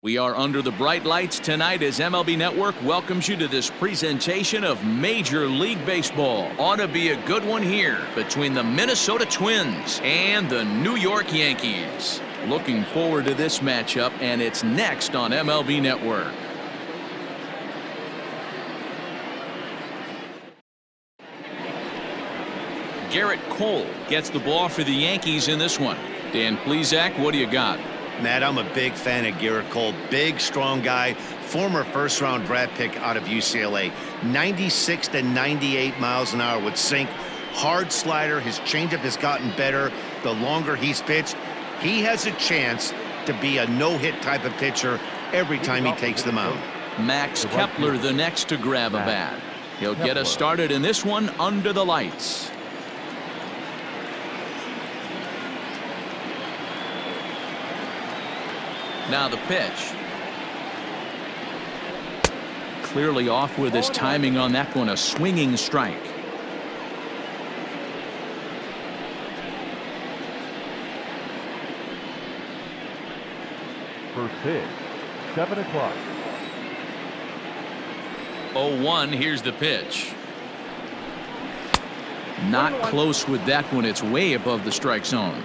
We are under the bright lights tonight as MLB Network welcomes you to this presentation of Major League Baseball. Ought to be a good one here between the Minnesota Twins and the New York Yankees. Looking forward to this matchup, and it's next on MLB Network. Gerrit Cole gets the ball for the Yankees in this one. Dan Plesac, what do you got? Matt, I'm a big fan of Gerrit Cole. Big, strong guy. Former first-round draft pick out of UCLA. 96 to 98 miles an hour with sink. Hard slider. His changeup has gotten better the longer he's pitched. He has a chance to be a no-hit type of pitcher every time he takes the mound. Max Kepler the next to grab a bat. He'll get us started in this one under the lights. Now the pitch. Clearly off with his timing on that one. A swinging strike. First pitch, 7 o'clock. 0-1. Here's the pitch. Not close with that one. It's way above the strike zone.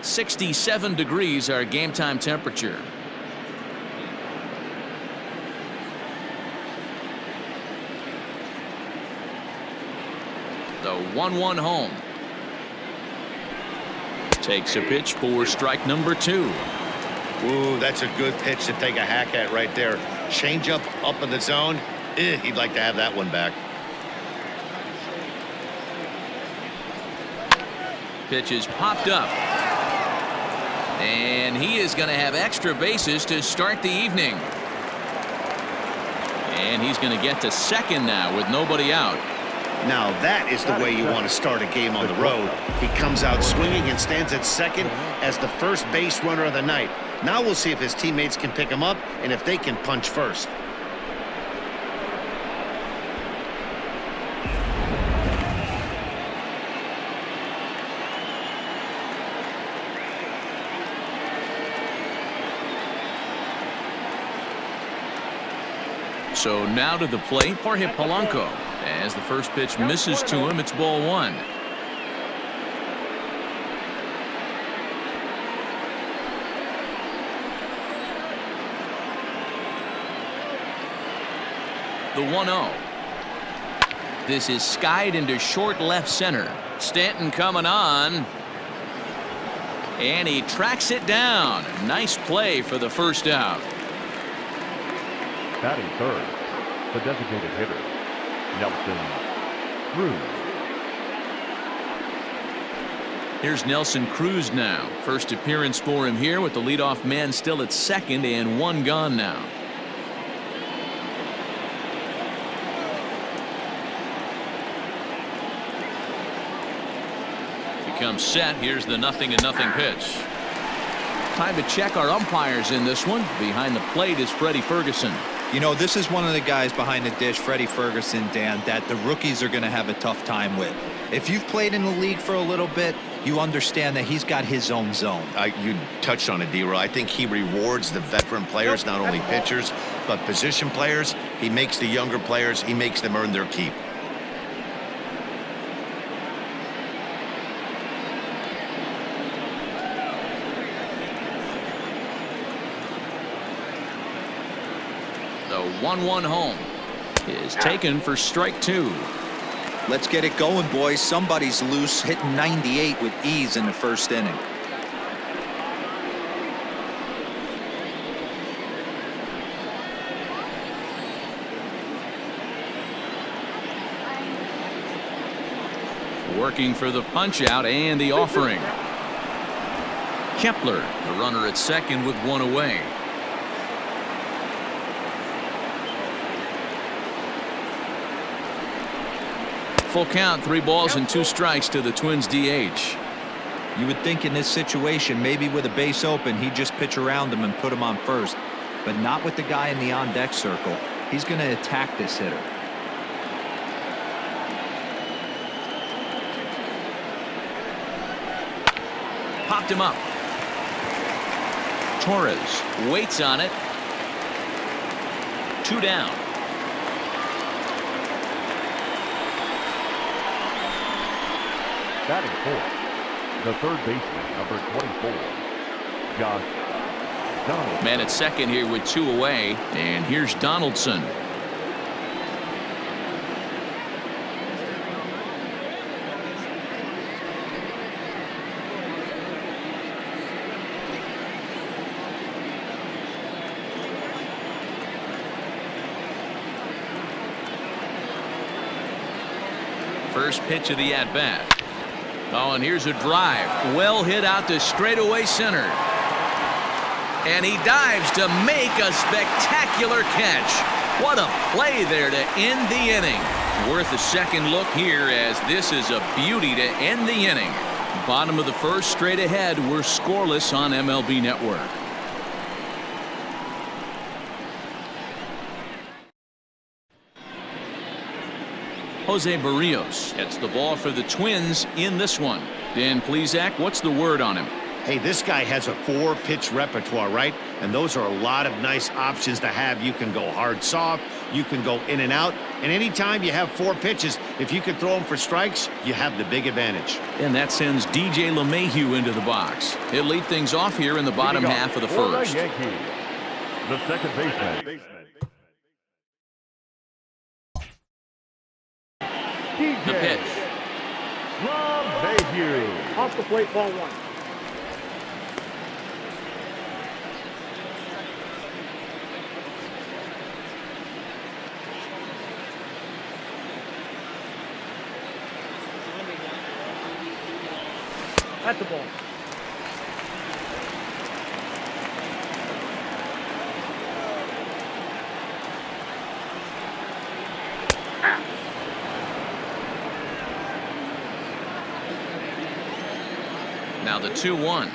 67 degrees our game time temperature. The 1-1 home. Takes a pitch for strike number 2. Ooh, that's a good pitch to take a hack at right there. Changeup up in the zone. He'd like to have that one back. Pitch is popped up. And he is going to have extra bases to start the evening. And he's going to get to second now with nobody out. Now that is the way you want to start a game on the road. He comes out swinging and stands at second as the first base runner of the night. Now we'll see if his teammates can pick him up and if they can punch first. So now to the plate, Jorge Polanco. As the first pitch misses to him, it's ball 1. The 1-0. This is skied into short left center. Stanton coming on. And he tracks it down. Nice play for the first out. Batting third, the designated hitter, Nelson Cruz. Here's Nelson Cruz now. First appearance for him here with the leadoff man still at second and 1 gone now. Becomes set. Here's the 0-0 pitch. Time to check our umpires in this one. Behind the plate is Freddie Ferguson. You know, this is one of the guys behind the dish, Freddie Ferguson, Dan, that the rookies are going to have a tough time with. If you've played in the league for a little bit, you understand that he's got his own zone. You touched on it, D-Roy. I think he rewards the veteran players, not only pitchers, but position players. He makes the younger players, he makes them earn their keep. The 1-1 home is taken for strike 2. Let's get it going, boys. Somebody's loose, hitting 98 with ease in the first inning. Working for the punch out and the offering. Kepler, the runner at second with 1 away. Full count, 3 balls and 2 strikes to the Twins DH. You would think in this situation, maybe with a base open, he'd just pitch around him and put him on first. But not with the guy in the on-deck circle. He's going to attack this hitter. Popped him up. Torres waits on it. 2 down. Batting fourth, the third baseman, number 24, Josh Donaldson. Man at second here with 2 away, and here's Donaldson. First pitch of the at-bat. Oh, and here's a drive. Well hit out to straightaway center. And he dives to make a spectacular catch. What a play there to end the inning. Worth a second look here, as this is a beauty to end the inning. Bottom of the first, straight ahead. We're scoreless on MLB Network. Jose Berrios gets the ball for the Twins in this one. Dan Plesac, what's the word on him? Hey, this guy has a 4-pitch repertoire, right? And those are a lot of nice options to have. You can go hard, soft. You can go in and out. And anytime you have 4 pitches, if you can throw them for strikes, you have the big advantage. And that sends DJ LeMahieu into the box. He'll lead things off here in the bottom half of the first. The Yankees, the second baseman, The pitch. LeMahieu. Off the plate, ball 1. That's the ball. Now the 2-1.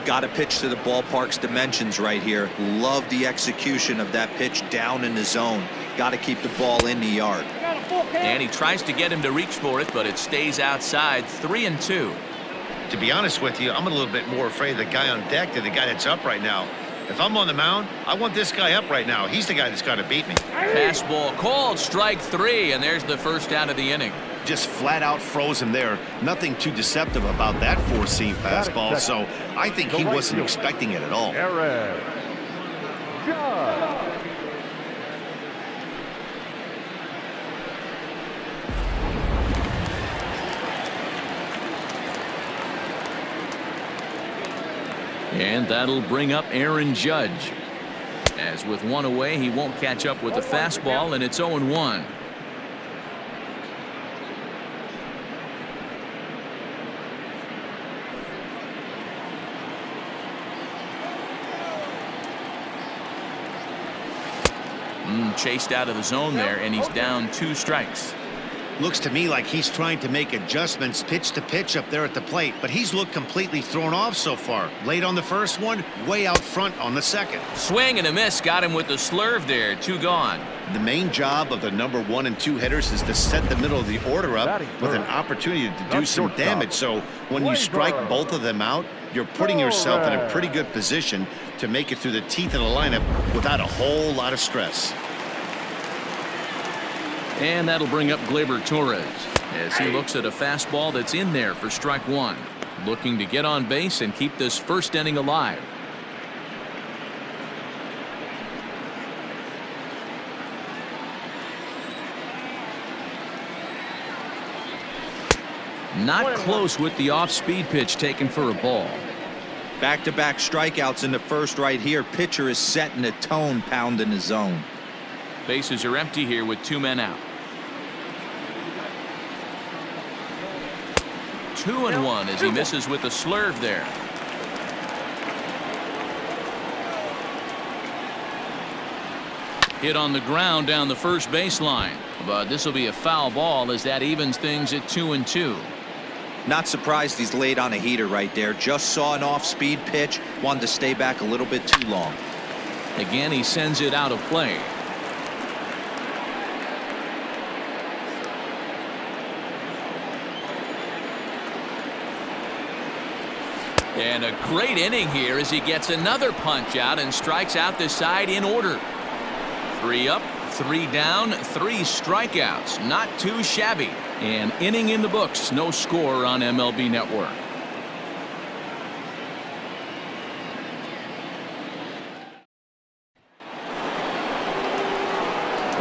Got to pitch to the ballpark's dimensions right here. Love the execution of that pitch down in the zone. Got to keep the ball in the yard. And he tries to get him to reach for it, but it stays outside. 3-2. To be honest with you, I'm a little bit more afraid of the guy on deck than the guy that's up right now. If I'm on the mound, I want this guy up right now. He's the guy that's got to beat me. Fastball called, strike 3, and there's the first out of the inning. Just flat out froze him there. Nothing too deceptive about that 4-seam fastball, so I think he wasn't expecting it at all. Gerrit. And that'll bring up Aaron Judge. As with 1 away, he won't catch up with the fastball, and it's 0-1. Chased out of the zone there, and he's down 2 strikes. Looks to me like he's trying to make adjustments pitch to pitch up there at the plate, but he's looked completely thrown off so far. Late on the first one, way out front on the second. Swing and a miss, got him with the slurve there. 2 gone. The main job of the number 1 and 2 hitters is to set the middle of the order up with an opportunity to do some damage. So when you strike both of them out, you're putting yourself in a pretty good position to make it through the teeth of the lineup without a whole lot of stress. And that'll bring up Gleyber Torres as he looks at a fastball that's in there for strike 1. Looking to get on base and keep this first inning alive. Not close with the off-speed pitch taken for a ball. Back-to-back strikeouts in the first right here. Pitcher is setting the tone, pounding the zone. Bases are empty here with 2 men out. 2-1 as he misses with a slurve there. Hit on the ground down the first baseline, but this will be a foul ball as that evens things at 2-2. Not surprised he's laid on a heater right there. Just saw an off-speed pitch, wanted to stay back a little bit too long. Again, he sends it out of play. And a great inning here as he gets another punch out and strikes out the side in order. 3 up, 3 down, 3 strikeouts. Not too shabby. An inning in the books. No score on MLB Network.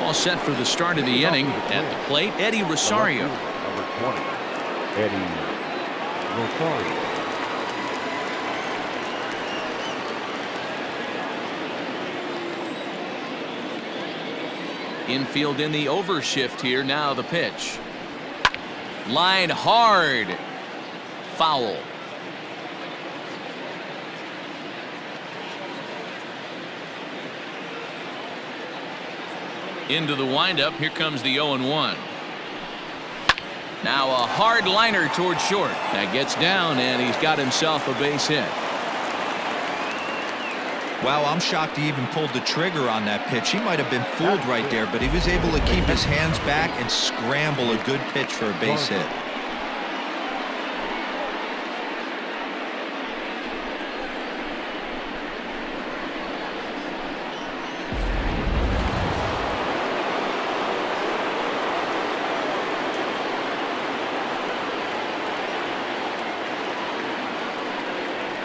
All set for the start of the inning. At the plate, Eddie Rosario. Number 20, Eddie Rosario. Infield in the overshift here. Now the pitch. Line hard. Foul. Into the windup. Here comes the 0-1. Now a hard liner towards short. That gets down, and he's got himself a base hit. Wow, I'm shocked he even pulled the trigger on that pitch. He might have been fooled right there, but he was able to keep his hands back and scramble a good pitch for a base hit.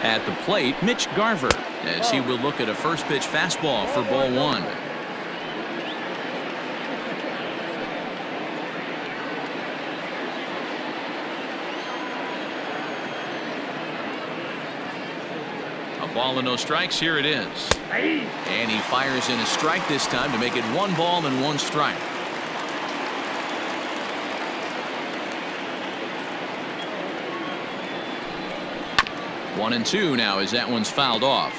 At the plate, Mitch Garver, as he will look at a first pitch fastball for ball 1. A ball and no strikes. Here it is. And he fires in a strike this time to make it 1 ball and 1 strike. One and 2 now as that one's fouled off.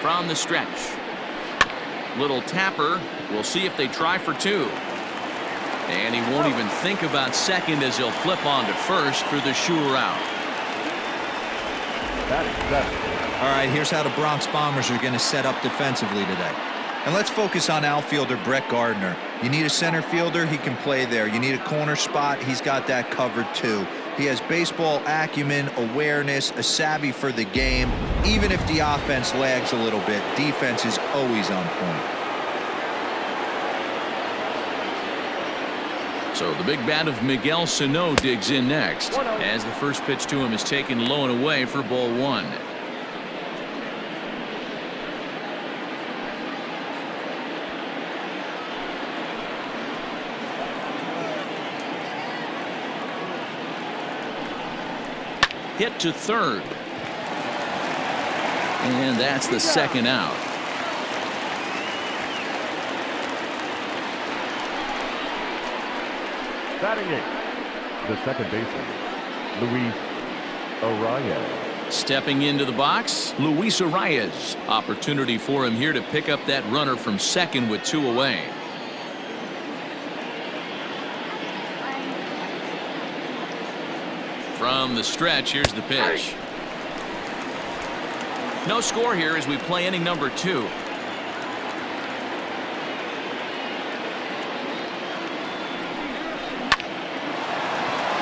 From the stretch. Little tapper. We'll see if they try for 2. And he won't even think about second as he'll flip on to first for the sure out. That is 7. All right, here's how the Bronx Bombers are going to set up defensively today. And let's focus on outfielder Brett Gardner. You need a center fielder, he can play there. You need a corner spot, he's got that covered too. He has baseball acumen, awareness, a savvy for the game. Even if the offense lags a little bit, defense is always on point. So the big bat of Miguel Sano digs in next as the first pitch to him is taken low and away for ball 1. Hit to third. And that's the second out. Batting 8, the second baseman, Luis Arias. Stepping into the box, Luis Arias. Opportunity for him here to pick up that runner from second with 2 away. From the stretch, here's the pitch. No score here as we play inning number 2.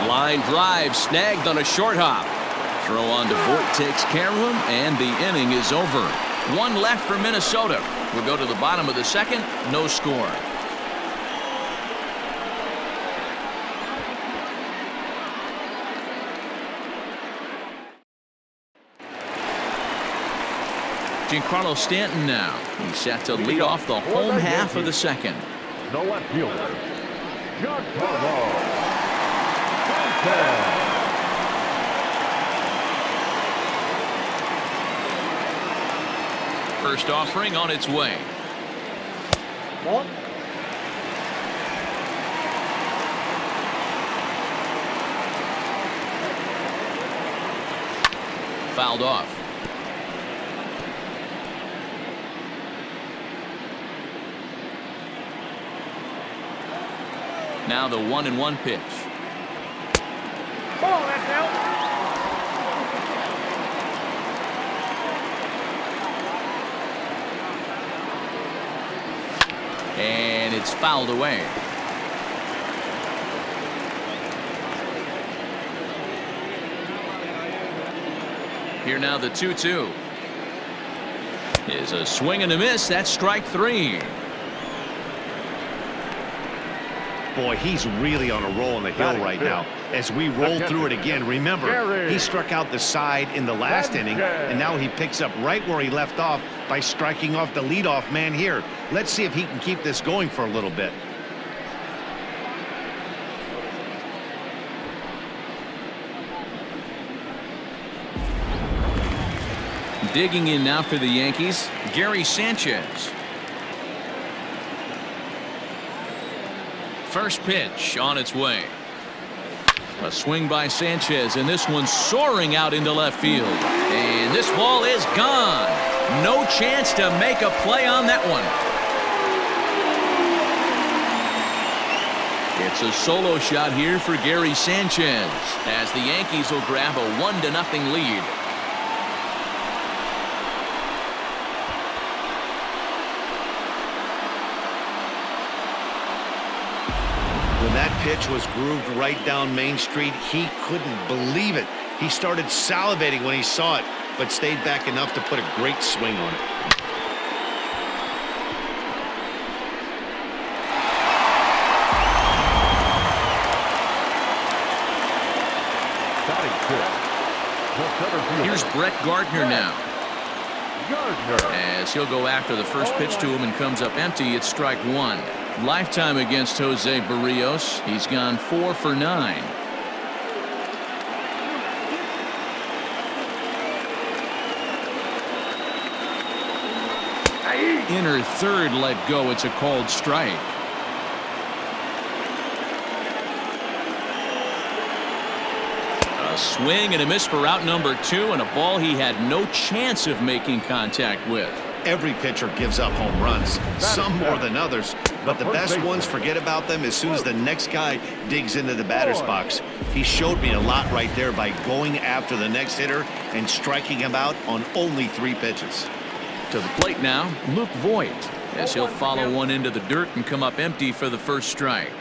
Line drive snagged on a short hop. Throw on to Voigt takes care of him, and the inning is over. 1 left for Minnesota. We'll go to the bottom of the second. No score. Giancarlo Stanton now. He's set to lead off the home half of the second. The left fielder, Giancarlo Stanton. First offering on its way. One. Fouled off. Now the 1-1 pitch. Ball, that's out. It's fouled away. Here now the 2-2. Is a swing and a miss. That's strike 3. Boy, he's really on a roll on the hill right now. As we roll through it again, remember, he struck out the side in the last inning, and now he picks up right where he left off by striking off the leadoff man here. Let's see if he can keep this going for a little bit. Digging in now for the Yankees, Gary Sanchez. First pitch on its way. A swing by Sanchez, and this one's soaring out into left field. And this ball is gone. No chance to make a play on that one. It's a solo shot here for Gary Sanchez as the Yankees will grab a 1-0 lead. When that pitch was grooved right down Main Street, he couldn't believe it. He started salivating when he saw it, but stayed back enough to put a great swing on it. Here's Brett Gardner now. As he'll go after the first pitch to him and comes up empty, it's strike 1. Lifetime against Jose Berrios. He's gone 4 for 9. Inner third let go. It's a called strike. A swing and a miss for out number 2, and a ball he had no chance of making contact with. Every pitcher gives up home runs, some more than others, but the best ones forget about them as soon as the next guy digs into the batter's box. He showed me a lot right there by going after the next hitter and striking him out on only 3 pitches. To the plate now, Luke Voigt, as he'll follow one into the dirt and come up empty for the first strike.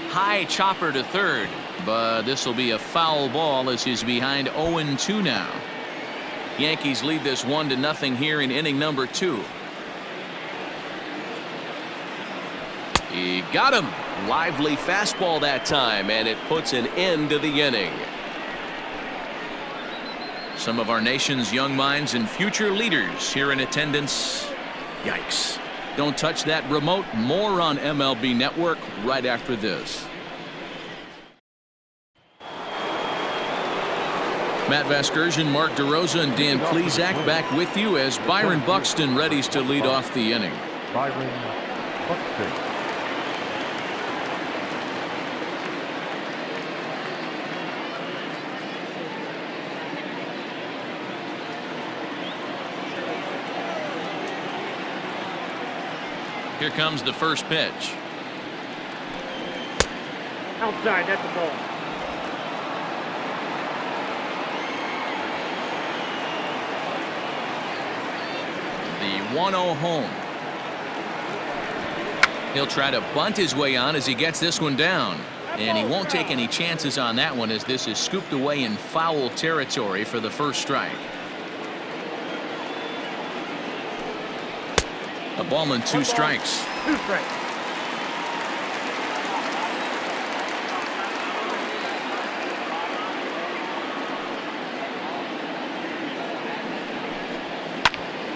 High chopper to third, but this will be a foul ball as he's behind 0-2 now. Yankees lead this 1-0 here in inning number 2. He got him. Lively fastball that time, and it puts an end to the inning. Some of our nation's young minds and future leaders here in attendance. Yikes. Don't touch that remote. More on MLB Network right after this. Matt Vasgersian, Mark DeRosa, and Dan Plesac back with you as Byron Buxton readies to lead off the inning. Byron Buxton. Here comes the first pitch. Outside, that's the ball. The 1-0 home. He'll try to bunt his way on as he gets this one down. And he won't take any chances on that one as this is scooped away in foul territory for the first strike. A ball and 2 strikes. 2 strikes.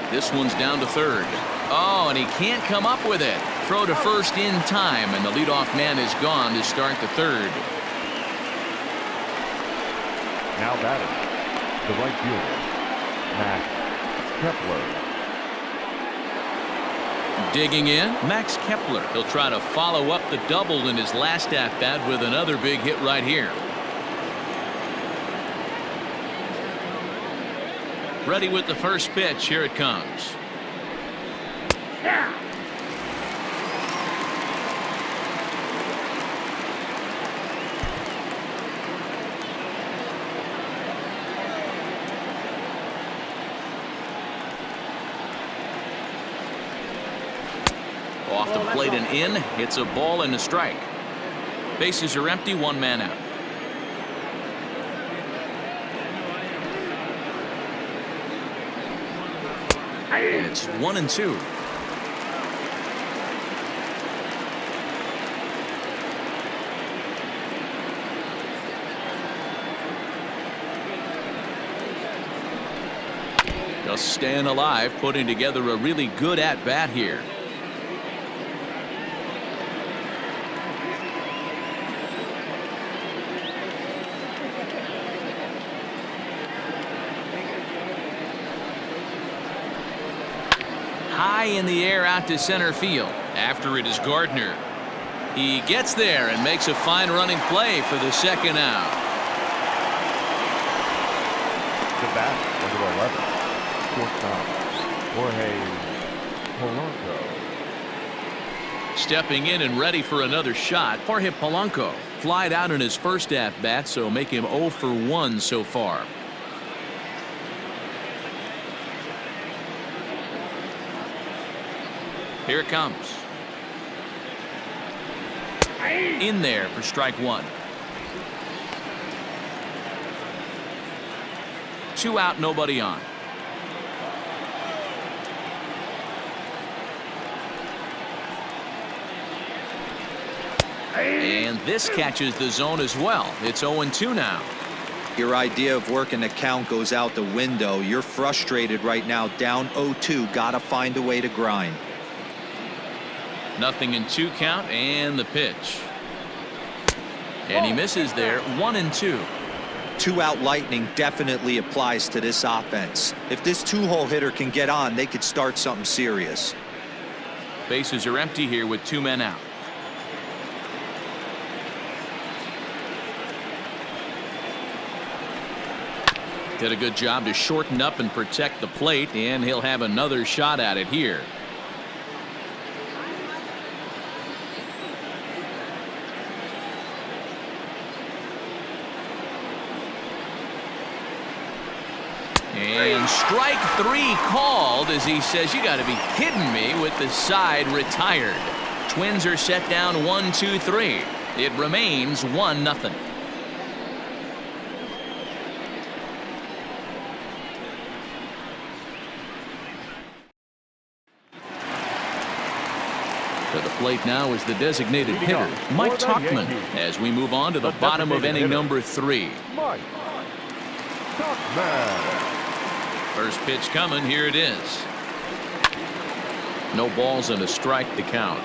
This one's down to third. Oh, and he can't come up with it. Throw to first in time, and the leadoff man is gone to start the third. Now batting, the right fielder, Max Kepler. Digging in, Max Kepler. He'll try to follow up the double in his last at-bat with another big hit right here. Ready with the first pitch. Here it comes. Yeah. Off the plate and in. It's a ball and a strike. Bases are empty, one man out. And it's 1-2. Just staying alive, putting together a really good at-bat here. High in the air out to center field. After it is Gardner. He gets there and makes a fine running play for the second out. The bat, number 11. Shortstop, Jorge Polanco. Stepping in and ready for another shot, Jorge Polanco. Flied out in his first at-bat, so make him 0 for 1 so far. Here it comes. In there for strike one. 2 out, nobody on. And this catches the zone as well. It's 0-2 now. Your idea of working the count goes out the window. You're frustrated right now, down 0-2. Gotta find a way to grind. 0-2 count, and the pitch. And he misses there. 1-2. 2-out lightning definitely applies to this offense. If this 2-hole hitter can get on, they could start something serious. Bases are empty here with 2 men out. Did a good job to shorten up and protect the plate, and he'll have another shot at it here. And strike 3 called as he says, you got to be kidding me, with the side retired. Twins are set down 1-2-3. It remains 1-0. To the plate now is the designated hitter, Mike Tauchman, as we move on to the bottom of inning number 3. Mike Tauchman. First pitch coming. Here it is. No balls and a strike to count.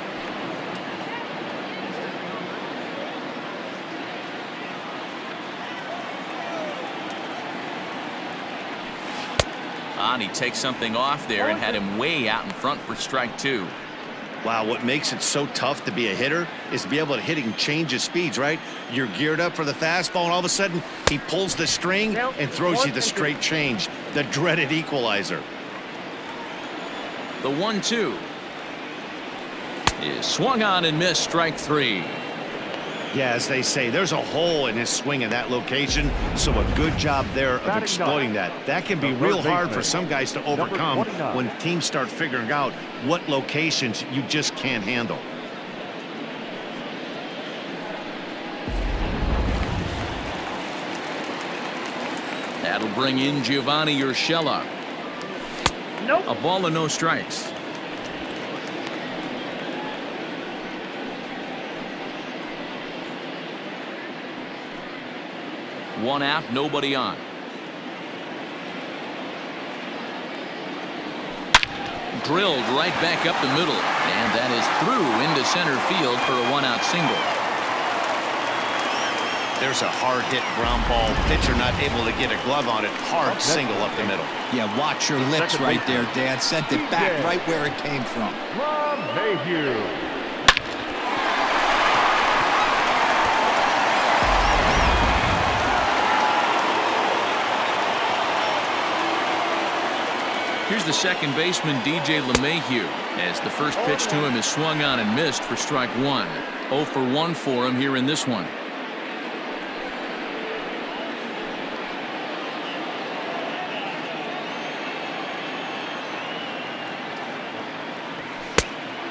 And he takes something off there and had him way out in front for strike 2. Wow, what makes it so tough to be a hitter is to be able to hit and change his speeds, right? You're geared up for the fastball, and all of a sudden he pulls the string and throws you the straight change, the dreaded equalizer. The 1-2 is swung on and missed, strike 3. Yeah, as they say, there's a hole in his swing in that location, so a good job there of exploiting that. That can be real hard for some guys to overcome when teams start figuring out what locations you just can't handle. That'll bring in Giovanni Urshela. Nope. A ball and no strikes. One out, nobody on. Drilled right back up the middle, and that is through into center field for a 1-out single. There's a hard hit ground ball. Pitcher not able to get a glove on it. Hard single up the middle. Yeah, watch your lips right there, Dan. Sent it back right where it came from. Rob Mayhew. Here's the second baseman, DJ LeMahieu, as the first pitch to him is swung on and missed for strike 1. 0 for 1 for him here in this one.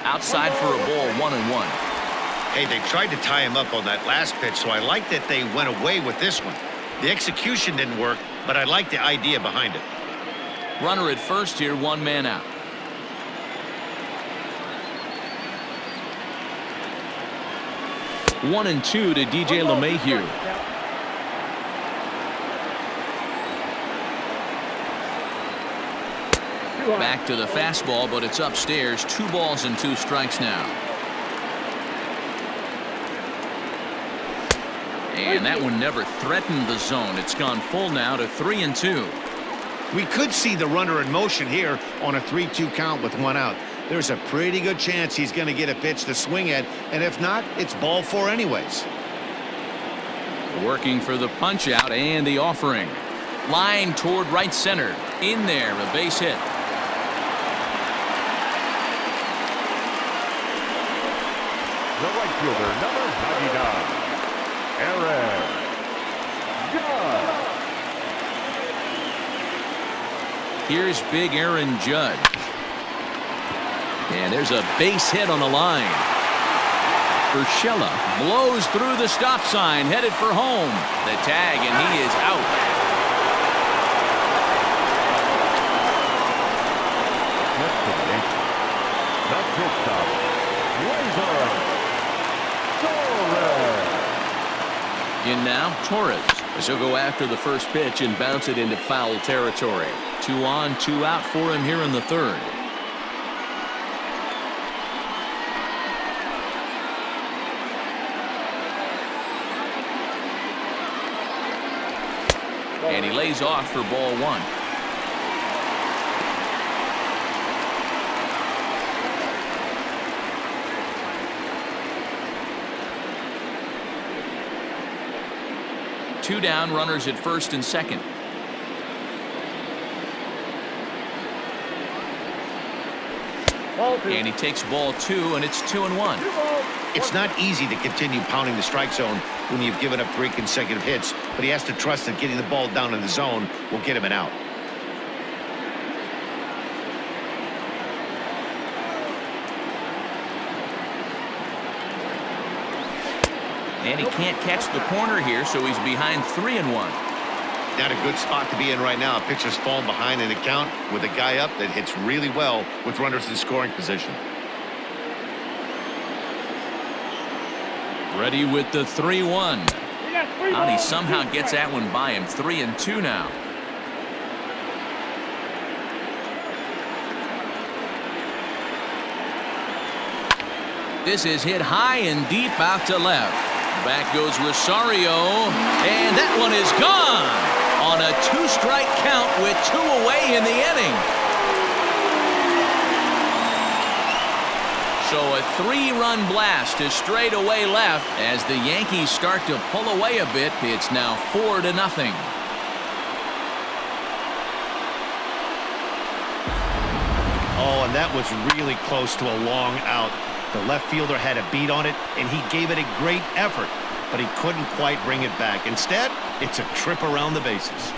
Outside for a ball, 1-1. Hey, they tried to tie him up on that last pitch, so I like that they went away with this one. The execution didn't work, but I like the idea behind it. Runner at first here, 1 man out. One and 2 to DJ LeMahieu. Back to the fastball, but it's upstairs. 2 balls and 2 strikes now. And that one never threatened the zone. It's gone full now to 3-2. We could see the runner in motion here on a 3-2 count with 1 out. There's a pretty good chance he's going to get a pitch to swing at, and if not, it's ball 4 anyways. Working for the punch out and the offering. Line toward right center. In there, a base hit. The right fielder, number 99, Aaron Judge. Here's big Aaron Judge. And there's a base hit on the line. Urshela blows through the stop sign, headed for home. The tag, and he is out. Next to the Yankees, the shortstop, Torres. In now, Torres. He'll go after the first pitch and bounce it into foul territory. 2 on, 2 out for him here in the 3rd. And he lays off for ball 1. Two down, runners at first and second. And he takes ball 2, and it's 2-1. It's not easy to continue pounding the strike zone when you've given up 3 consecutive hits, but he has to trust that getting the ball down in the zone will get him an out. And he can't catch the corner here, so he's behind 3-1. Not a good spot to be in right now. A pitcher's falling behind in the count with a guy up that hits really well with runners in scoring position. Ready with the 3-1. And he somehow gets that one by him. 3-2 now. This is hit high and deep out to left. Back goes Rosario, and that one is gone on a 2-strike count with 2 away in the inning. So a 3-run blast to straightaway left as the Yankees start to pull away a bit. It's now 4-0. Oh, and that was really close to a long out. The left fielder had a beat on it, and he gave it a great effort, but he couldn't quite bring it back. Instead, it's a trip around the bases.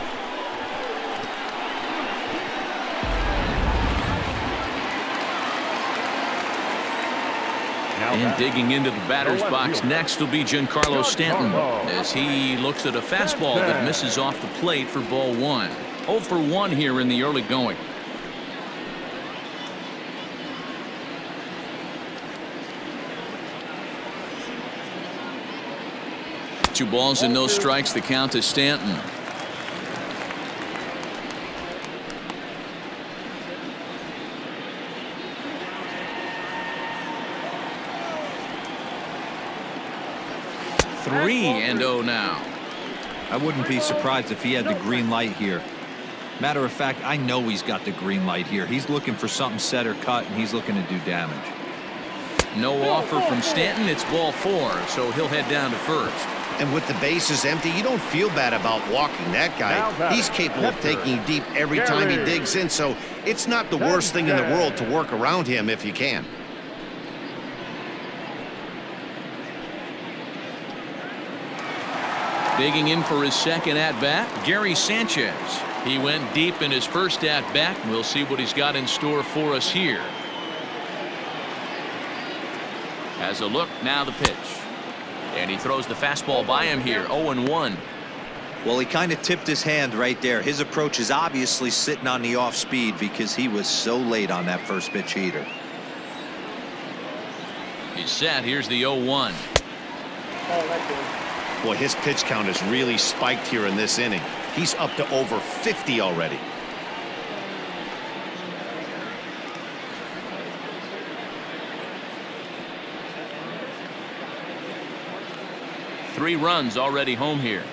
And digging into the batter's box next will be Giancarlo Stanton as he looks at a fastball that misses off the plate for ball 1. 0 for 1 here in the early going. Two balls and no strikes. The count to Stanton. Three and 0 now. I wouldn't be surprised if he had the green light here. Matter of fact, I know he's got the green light here. He's looking for something set or cut, and he's looking to do damage. No offer from Stanton. It's ball 4, so he'll head down to first. And with the bases empty, you don't feel bad about walking that guy. He's capable of taking you deep every time he digs in, so it's not the worst thing in the world to work around him if you can. Digging in for his second at-bat, Gary Sanchez. He went deep in his first at-bat. We'll see what he's got in store for us here. Has a look, now the pitch. And he throws the fastball by him here, 0-1. Well, he kind of tipped his hand right there. His approach is obviously sitting on the off speed because he was so late on that first pitch heater. He's set, here's the 0-1. Boy, his pitch count has really spiked here in this inning. He's up to over 50 already. Three runs already home here.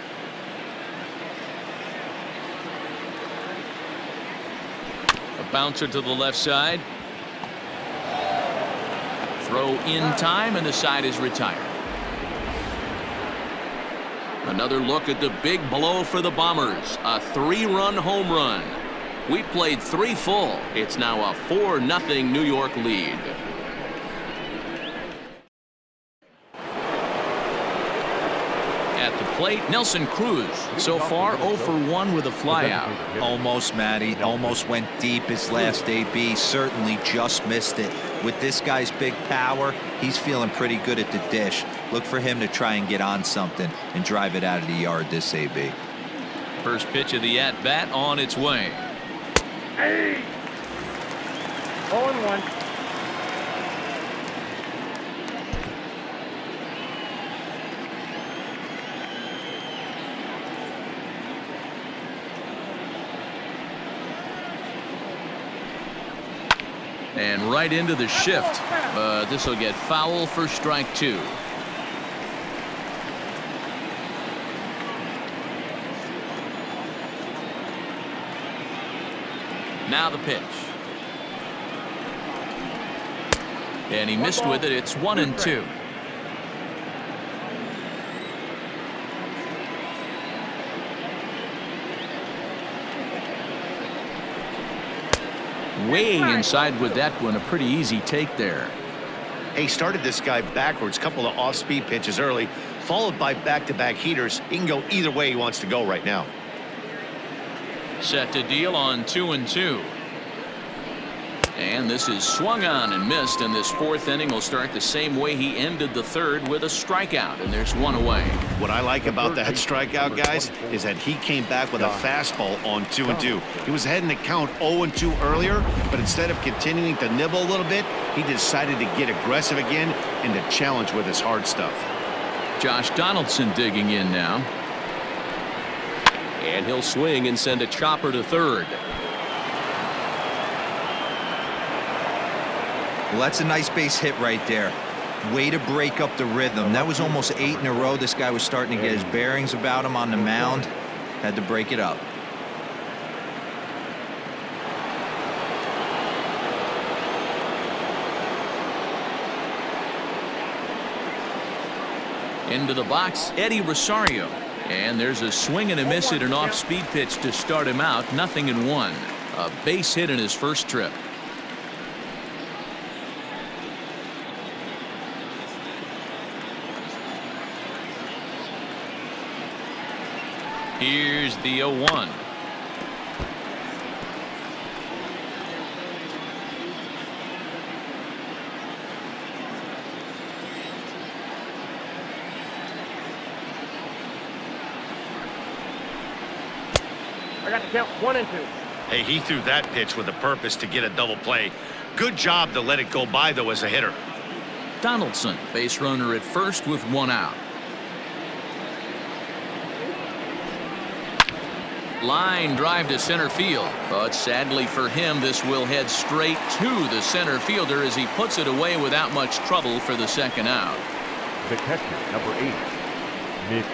A bouncer to the left side. Throw in time, and the side is retired. Another look at the big blow for the Bombers. A 3-run home run. We played 3 full. It's now a 4-0 New York lead. At the plate, Nelson Cruz. So far, 0 for 1 with a flyout. Almost, Matty. Almost went deep his last AB. Certainly just missed it. With this guy's big power, he's feeling pretty good at the dish. Look for him to try and get on something and drive it out of the yard this AB. First pitch of the at-bat on its way. Hey! 0-1. And right into the shift. This will get foul for strike 2. Now the pitch. And he missed with it. It's 1-2. Way inside with that one. A pretty easy take there. He started this guy backwards, couple of off-speed pitches early, followed by back-to-back heaters. He can go either way he wants to go right now. Set to deal on 2-2. And this is swung on and missed, and this 4th inning will start the same way he ended the 3rd, with a strikeout, and there's 1 away. What I like about that strikeout, guys, is that he came back with a fastball on 2-2. He was ahead in the count 0-2 earlier, but instead of continuing to nibble a little bit, he decided to get aggressive again and to challenge with his hard stuff. Josh Donaldson digging in now. And he'll swing and send a chopper to 3rd. Well, that's a nice base hit right there. Way to break up the rhythm. That was almost 8 in a row. This guy was starting to get his bearings about him on the mound. Had to break it up. Into the box, Eddie Rosario. And there's a swing and a miss at an off-speed pitch to start him out. 0-1. A base hit in his first trip. Here's the 0-1. I got to count 1 and 2. Hey, he threw that pitch with a purpose to get a double play. Good job to let it go by, though, as a hitter. Donaldson, base runner at first with 1 out. Line drive to center field, but sadly for him, this will head straight to the center fielder as he puts it away without much trouble for the 2nd out. The catcher, number 8, Mitch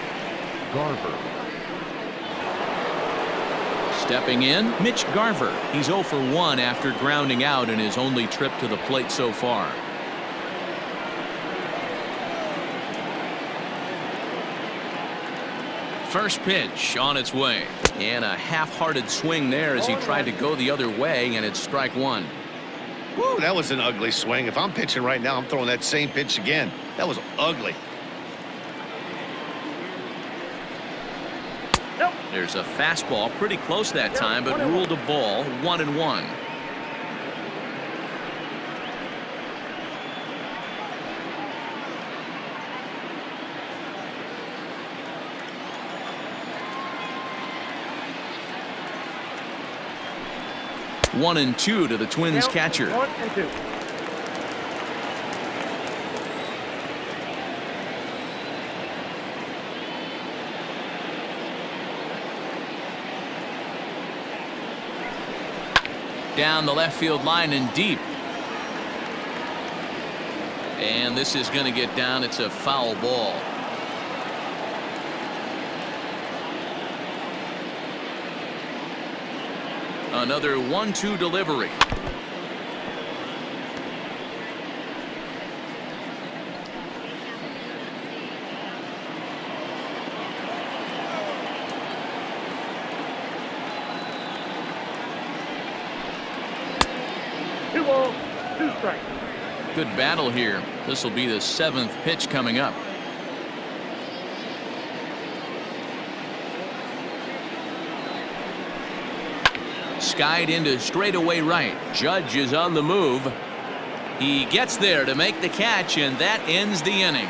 Garver. Stepping in, Mitch Garver. He's 0 for 1 after grounding out in his only trip to the plate so far. First pitch on its way. And a half-hearted swing there as he tried to go the other way, and it's strike 1. Woo, that was an ugly swing. If I'm pitching right now, I'm throwing that same pitch again. That was ugly. Nope. There's a fastball pretty close that time, but ruled a ball. 1-1. 1-2 to the Twins catcher. 1-2. Down the left field line and deep. And this is going to get down. It's a foul ball. Another 1-2 delivery. Two balls, 2 strikes. Good battle here. This will be the 7th pitch coming up. Skied into straightaway right. Judge is on the move. He gets there to make the catch, and that ends the inning.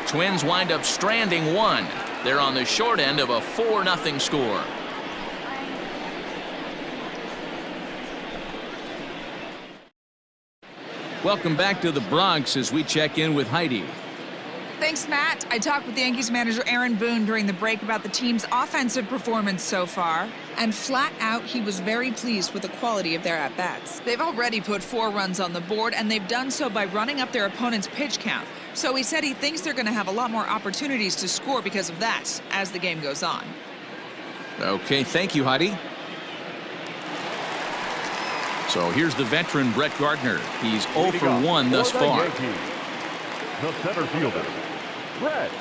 Twins wind up stranding 1. They're on the short end of a 4-0 score. Welcome back to the Bronx as we check in with Heidi. Thanks, Matt. I talked with Yankees manager Aaron Boone during the break about the team's offensive performance so far, and flat out, he was very pleased with the quality of their at-bats. They've already put 4 runs on the board, and they've done so by running up their opponent's pitch count. So he said he thinks they're going to have a lot more opportunities to score because of that as the game goes on. Okay, thank you, Heidi. So here's the veteran Brett Gardner. He's 0 for 1 thus far. Yankees, the center fielder, Brett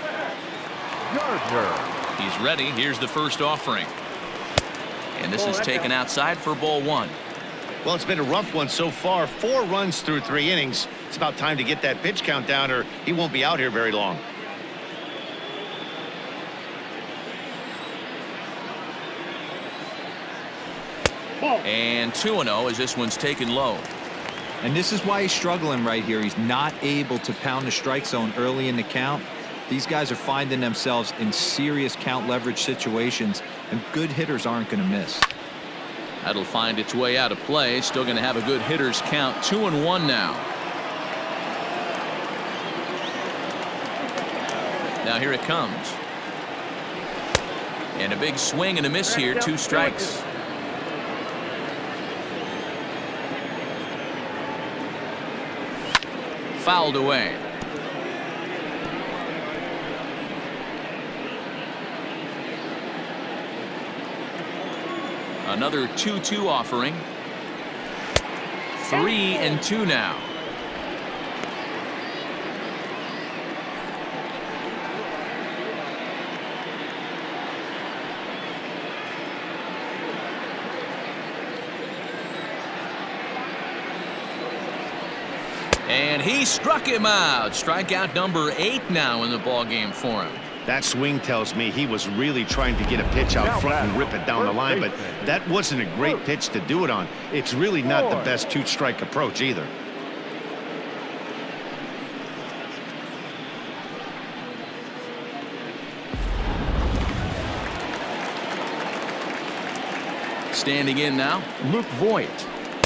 Gardner. He's ready. Here's the first offering. And this is taken outside for ball 1. Well, it's been a rough one so far. 4 runs through 3 innings. It's about time to get that pitch count down, or he won't be out here very long. And 2-0 as this one's taken low. And this is why he's struggling right here. He's not able to pound the strike zone early in the count. These guys are finding themselves in serious count leverage situations, and good hitters aren't going to miss. That'll find its way out of play. Still going to have a good hitter's count. 2-1 now. Now here it comes. And a big swing and a miss here. 2 strikes. Fouled away. Another 2-2 offering. 3-2 now. And he struck him out. Strikeout number 8 now in the ball game for him. That swing tells me he was really trying to get a pitch out front and rip it down the line, but that wasn't a great pitch to do it on. It's really not the best 2-strike approach either. Standing in now, Luke Voigt.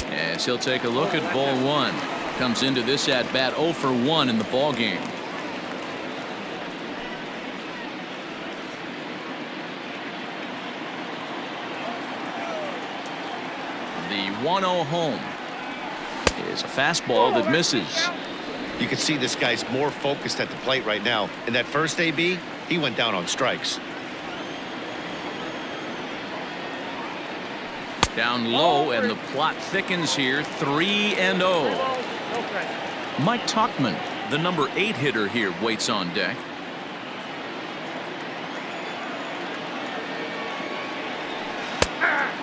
As he'll take a look at ball 1. Comes into this at bat 0 for 1 in the ball game. The 1-0 home is a fastball that misses. You can see this guy's more focused at the plate right now. In that first AB, he went down on strikes. Down low, and the plot thickens here. 3-0. Mike Tauchman, the number 8 hitter here, waits on deck.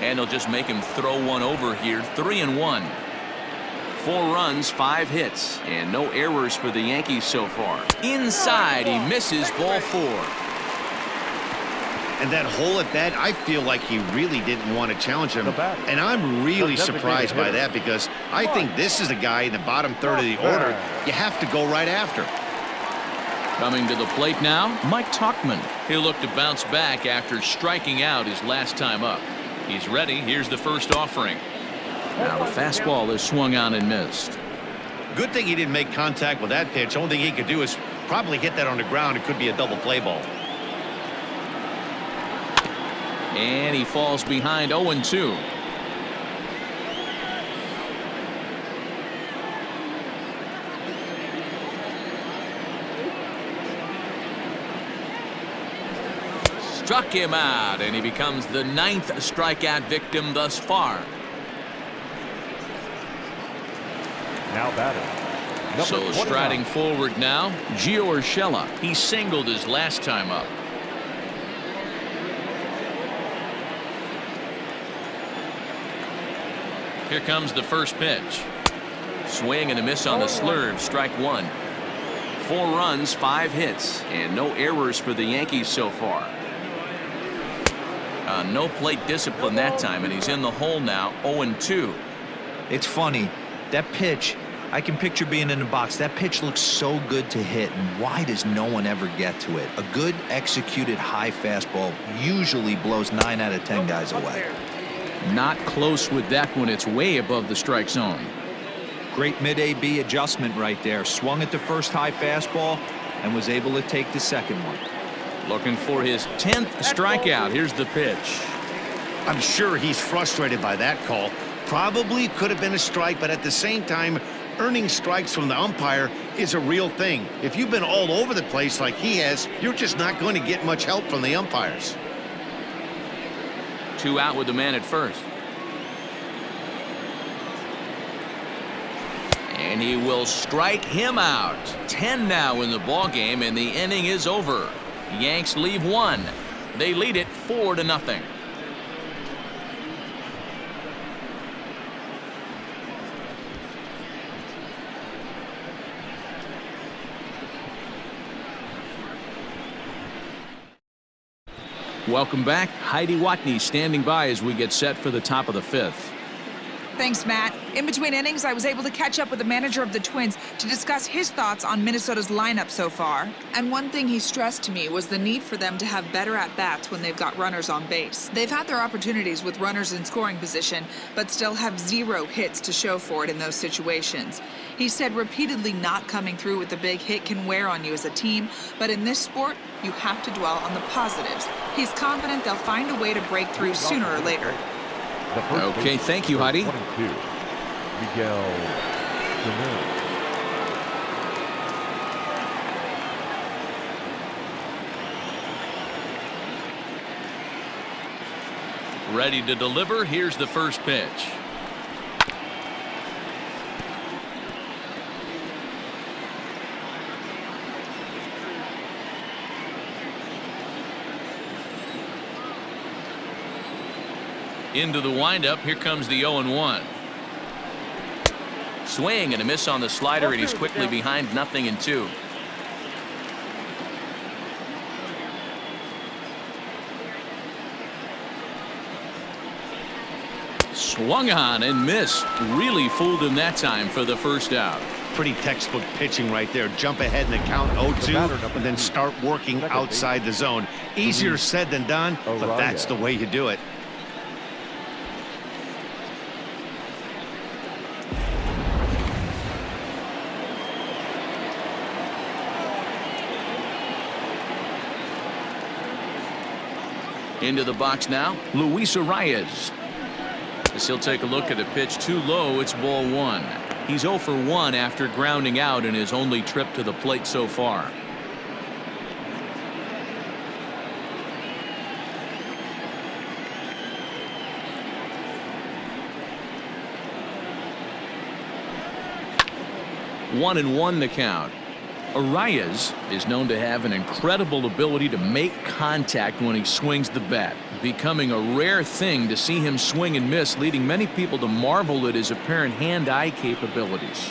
And he'll just make him throw one over here. 3-1. 4 runs, 5 hits, and no errors for the Yankees so far. Inside, he misses ball 4. And that hole at bat, I feel like he really didn't want to challenge him. And I'm really surprised by that, because I think this is a guy in the bottom third of the order you have to go right after. Coming to the plate now, Mike Tauchman. He'll look to bounce back after striking out his last time up. He's ready. Here's the first offering. Now the fastball is swung on and missed. Good thing he didn't make contact with that pitch. Only thing he could do is probably hit that on the ground. It could be a double play ball. And he falls behind 0-2. Struck him out, and he becomes the 9th strikeout victim thus far. Now batting. So 29. striding forward now, Gio Urshela. He singled his last time up. Here comes the first pitch. Swing and a miss on the slurve. Strike one. 4 runs, 5 hits, and no errors for the Yankees so far. No plate discipline that time, and he's in the hole now, 0-2. It's funny, that pitch, I can picture being in the box. That pitch looks so good to hit, and why does no one ever get to it? A good executed high fastball usually blows 9 out of 10 guys away. Not close with that one. It's way above the strike zone. Great mid-AB adjustment right there. Swung at the first high fastball and was able to take the second one. Looking for his 10th strikeout. Here's the pitch. I'm sure he's frustrated by that call. Probably could have been a strike, but at the same time, earning strikes from the umpire is a real thing. If you've been all over the place like he has, you're just not going to get much help from the umpires. 2 out with the man at first. And he will strike him out. 10 now in the ball game, and the inning is over. Yanks leave 1. They lead it 4-0. Welcome back. Heidi Watney standing by as we get set for the top of the 5th. Thanks, Matt. In between innings, I was able to catch up with the manager of the Twins to discuss his thoughts on Minnesota's lineup so far. And one thing he stressed to me was the need for them to have better at-bats when they've got runners on base. They've had their opportunities with runners in scoring position, but still have 0 hits to show for it in those situations. He said repeatedly not coming through with the big hit can wear on you as a team, but in this sport, you have to dwell on the positives. He's confident they'll find a way to break through sooner or later. Okay, thank you, Heidi. 22, Miguel Gerrit. Ready to deliver. Here's the first pitch. Into the windup. Here comes the 0-1. Swing and a miss on the slider, and he's quickly behind 0-2. Swung on and missed. Really fooled him that time for the first out. Pretty textbook pitching right there. Jump ahead in the count 0-2 and then start working outside the zone. Easier said than done, but that's the way you do it. Into the box now, Luis Arias. As he'll take a look at a pitch too low, it's ball 1. He's 0 for 1 after grounding out in his only trip to the plate so far. One and 1 the count. Arias is known to have an incredible ability to make contact when he swings the bat, becoming a rare thing to see him swing and miss, leading many people to marvel at his apparent hand-eye capabilities.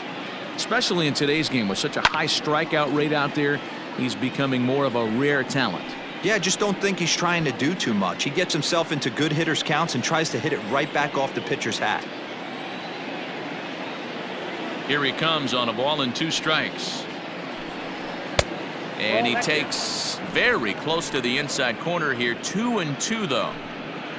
Especially in today's game with such a high strikeout rate out there, he's becoming more of a rare talent. Yeah, I just don't think he's trying to do too much. He gets himself into good hitters' counts and tries to hit it right back off the pitcher's hat. Here he comes on a ball and 2 strikes. And he takes very close to the inside corner here. 2-2 though.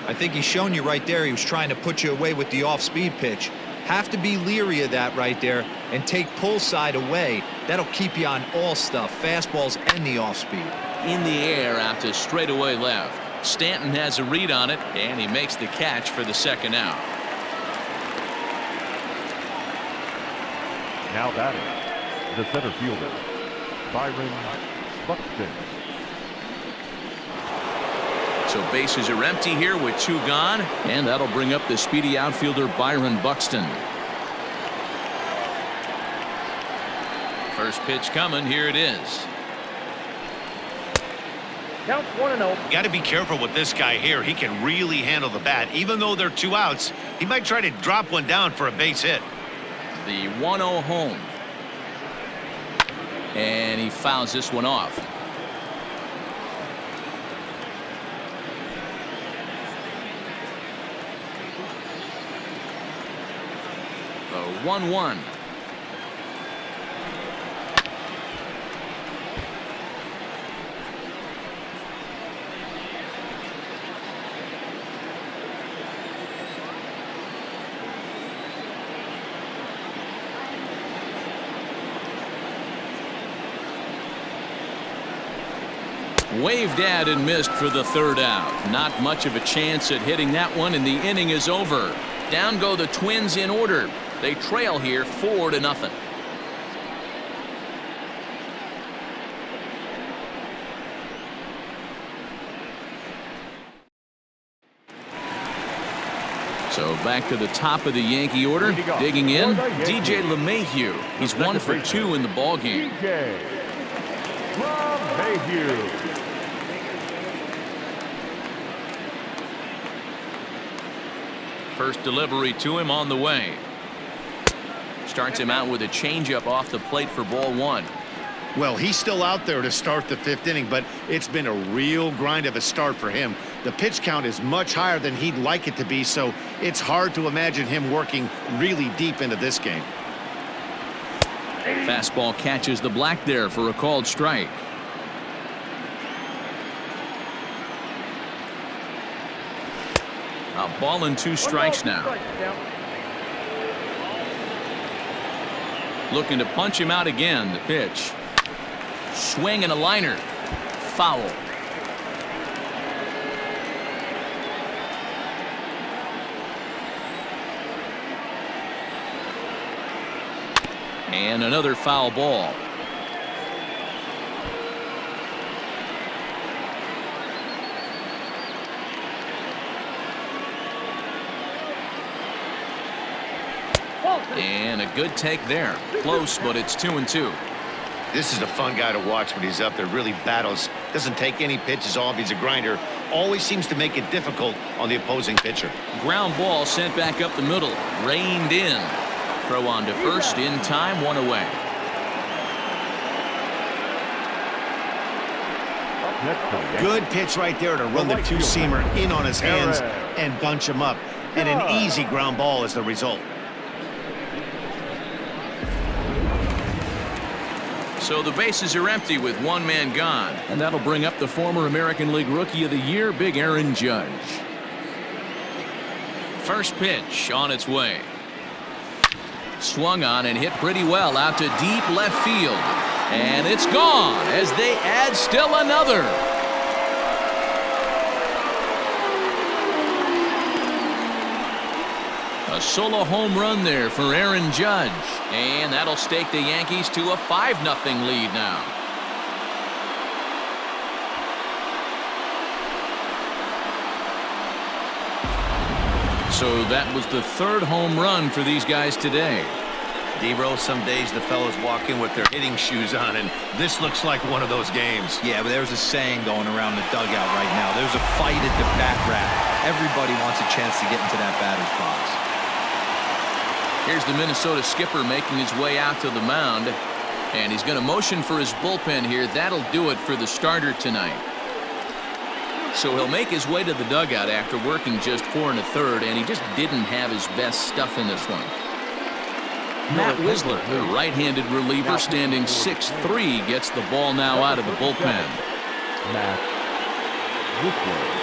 I think he's shown you right there he was trying to put you away with the off-speed pitch. Have to be leery of that right there and take pull side away. That'll keep you on all stuff, fastballs and the off-speed. In the air out to straightaway left. Stanton has a read on it, and he makes the catch for the second out. Now batting, the center fielder, Byron Buxton. So bases are empty here with 2 gone, and that'll bring up the speedy outfielder Byron Buxton. First pitch coming. Here it is. Count 1-0. Got to be careful with this guy here. He can really handle the bat. Even though they're 2 outs, he might try to drop one down for a base hit. The 1-0 home. And he fouls this one off. The 1-1. Waved at and missed for the 3rd out. Not much of a chance at hitting that one, and the inning is over. Down go the Twins in order. They trail here 4-0. So back to the top of the Yankee order. Digging in, DJ LeMahieu. He's 1 for 2 in the ballgame. DJ LeMahieu. First delivery to him on the way. Starts him out with a changeup off the plate for ball 1. Well, he's still out there to start the 5th inning, but it's been a real grind of a start for him. The pitch count is much higher than he'd like it to be, so it's hard to imagine him working really deep into this game. Fastball catches the black there for a called strike. A ball and 2 strikes now. Looking to punch him out again. The pitch. Swing and a liner. Foul. And another foul ball. And a good take there. Close, but it's 2-2. This is a fun guy to watch when he's up there. Really battles. Doesn't take any pitches off. He's a grinder. Always seems to make it difficult on the opposing pitcher. Ground ball sent back up the middle. Reined in. Throw on to first in time. 1 away. Good pitch right there to run the 2-seamer in on his hands and bunch him up. And an easy ground ball is the result. So the bases are empty with 1 man gone. And that'll bring up the former American League Rookie of the Year, Big Aaron Judge. First pitch on its way. Swung on and hit pretty well out to deep left field. And it's gone as they add still another. A solo home run there for Aaron Judge. And that'll stake the Yankees to a 5-0 lead now. So that was the 3rd home run for these guys today. D-Row, some days the fellas walk in with their hitting shoes on, and this looks like one of those games. Yeah, but there's a saying going around the dugout right now. There's a fight at the bat rack. Everybody wants a chance to get into that batter's box. Here's the Minnesota skipper making his way out to the mound. And he's going to motion for his bullpen here. That'll do it for the starter tonight. So he'll make his way to the dugout after working just 4 1/3, and he just didn't have his best stuff in this one. Matt Wisler, the right-handed reliever, standing 6'3", gets the ball now out of the bullpen. Matt Wisler.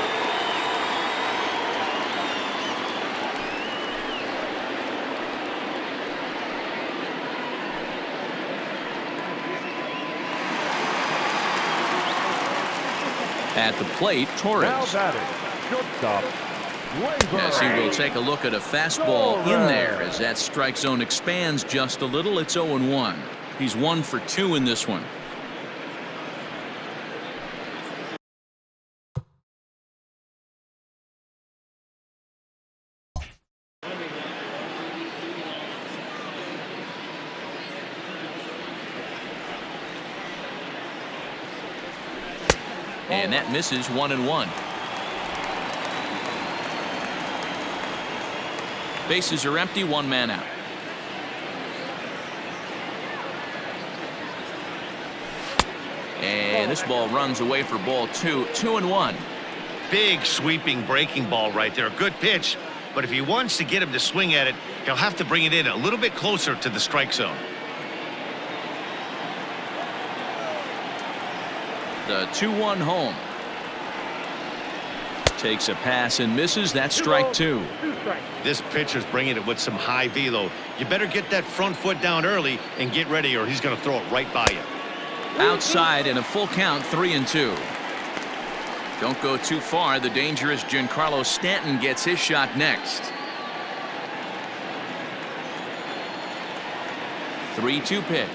At the plate, Now Torres. batting, shortstop, As he will Labor. take a look at a fastball in there as that strike zone expands just a little. It's 0-1. He's 1 for 2 in this one. And that misses 1-1. Bases are empty, 1 man out. And this ball runs away for ball 2. 2-1. Big sweeping breaking ball right there. A good pitch. But if he wants to get him to swing at it, he'll have to bring it in a little bit closer to the strike zone. The 2-1 home. Takes a pass and misses. That's strike 2. This pitcher's bringing it with some high velo. You better get that front foot down early and get ready, or he's going to throw it right by you. Outside and a full count, 3-2. Don't go too far. The dangerous Giancarlo Stanton gets his shot next. 3-2 pitch.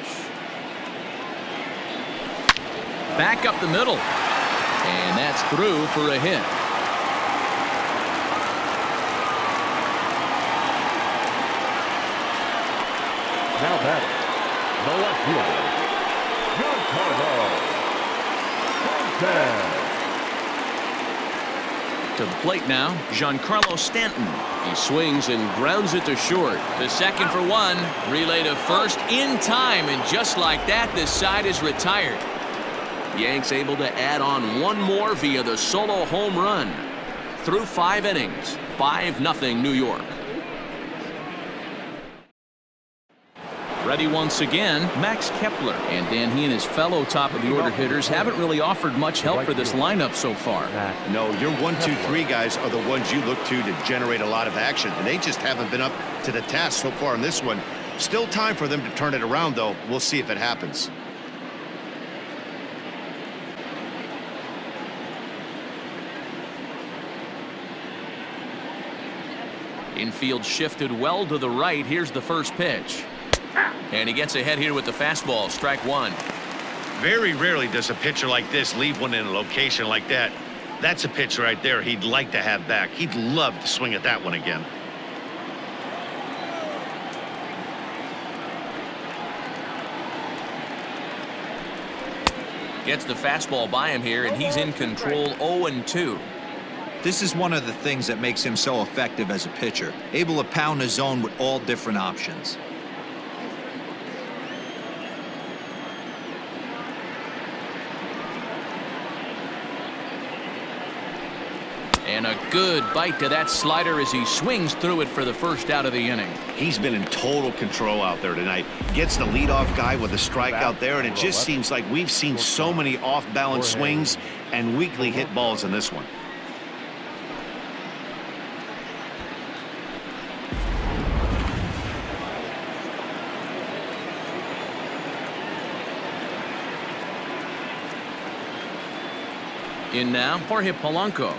Back up the middle. And that's through for a hit. Now batting, the left fielder, Giancarlo Stanton. To the plate now, Giancarlo Stanton. He swings and grounds it to short. The second for 1. Relay to first in time, and just like that, this side is retired. Yanks able to add on 1 more via the solo home run. Through 5 innings, 5-0 New York. Ready once again, Max Kepler. And Dan, he and his fellow top-of-the-order hitters haven't really offered much help for this lineup so far. No, your 1, 2, 3 guys are the ones you look to generate a lot of action, and they just haven't been up to the task so far in this one. Still time for them to turn it around, though. We'll see if it happens. Infield shifted well to the right. Here's the first pitch. And he gets ahead here with the fastball. Strike 1. Very rarely does a pitcher like this leave one in a location like that. That's a pitch right there he'd like to have back. He'd love to swing at that one again. Gets the fastball by him here, and he's in control. 0-2. This is one of the things that makes him so effective as a pitcher, able to pound the zone with all different options. And a good bite to that slider as he swings through it for the first out of the inning. He's been in total control out there tonight. Gets the leadoff guy with a strike out there, and it just seems like we've seen so many off-balance swings and weakly hit balls in this one. In now, Jorge Polanco.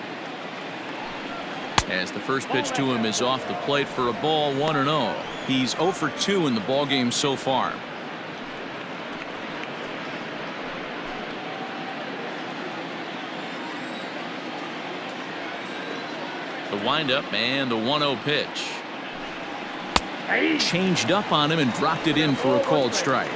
As the first pitch to him is off the plate for a ball, 1-0. He's 0 for 2 in the ballgame so far. The windup and the 1-0 pitch. Changed up on him and dropped it in for a called strike.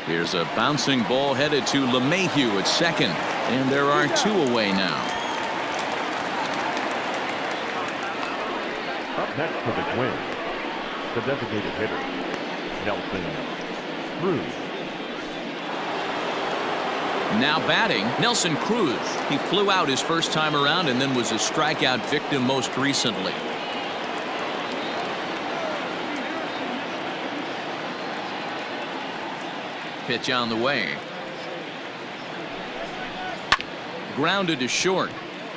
Here's a bouncing ball headed to LeMahieu at second, and there are 2 away now. Up next for the Twins, the designated hitter, Nelson Cruz. Now batting, Nelson Cruz. He flew out his first time around and then was a strikeout victim most recently. Pitch on the way. Grounded to short.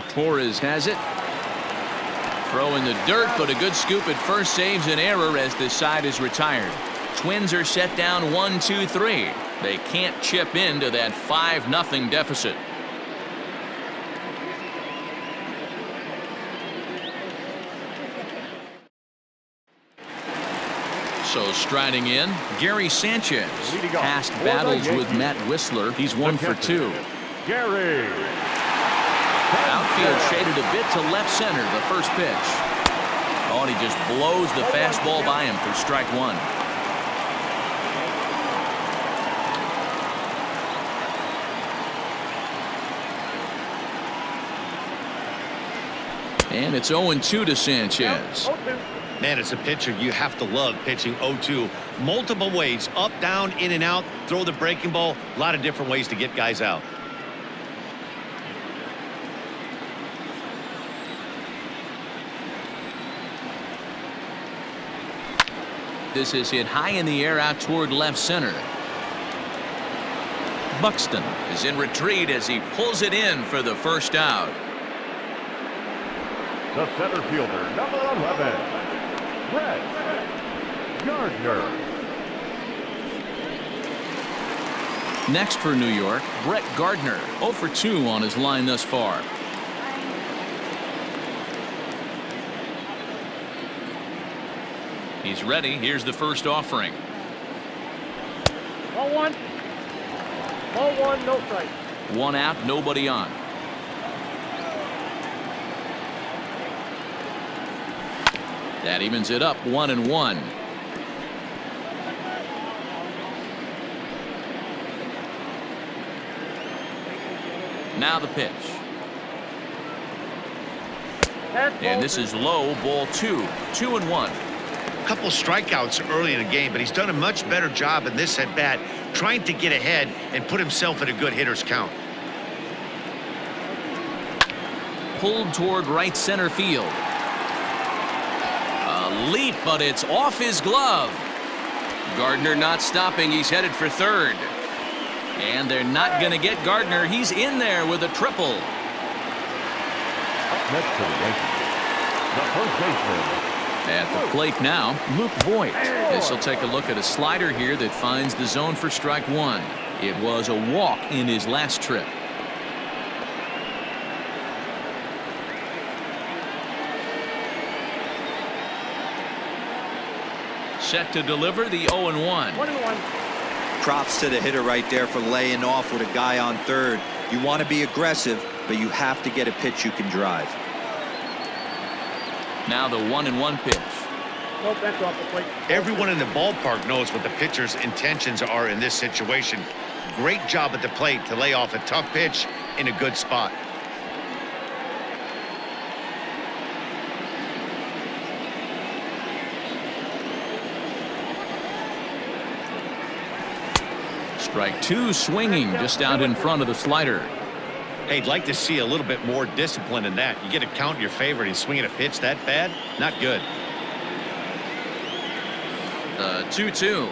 Torres has it. Throw in the dirt, but a good scoop at first saves an error as this side is retired. Twins are set down 1-2-3. They can't chip into that 5-0 deficit. So striding in, Gary Sanchez. Past battles with Matt Whistler. He's 1 for 2. Gerrit. Outfield shaded a bit to left center, the first pitch. Oh, and he just blows the fastball by him for strike 1. And it's 0-2 to Sanchez. Man, as a pitcher, you have to love pitching 0-2. Multiple ways, up, down, in and out, throw the breaking ball. A lot of different ways to get guys out. This is hit high in the air out toward left center. Buxton is in retreat as he pulls it in for the first out. The center fielder, number 11, Brett Gardner. Next for New York, Brett Gardner, 0 for 2 on his line thus far. He's ready. Here's the first offering. 1-1. 1-1, no strike. 1 out, nobody on. That evens it up 1-1. Now the pitch. And this is low, ball 2. 2-1. A couple strikeouts early in the game, but he's done a much better job in this at bat trying to get ahead and put himself in a good hitter's count. Pulled toward right center field. A leap, but it's off his glove. Gardner not stopping. He's headed for third. And they're not going to get Gardner. He's in there with a triple. Next to the Yankees, the first baseman. At the plate now, Luke Voigt. This will take a look at a slider here that finds the zone for strike 1. It was a walk in his last trip. Set to deliver the 0-1. 1-1. Props to the hitter right there for laying off with a guy on third. You want to be aggressive, but you have to get a pitch you can drive. Now the 1-1 pitch. Nope, that's off the plate. Everyone in the ballpark knows what the pitcher's intentions are in this situation. Great job at the plate to lay off a tough pitch in a good spot. Strike 2 swinging just out in front of the slider. Hey, I'd like to see a little bit more discipline in that. You get a count in your favor and he's swinging a pitch that bad? Not good. 2-2.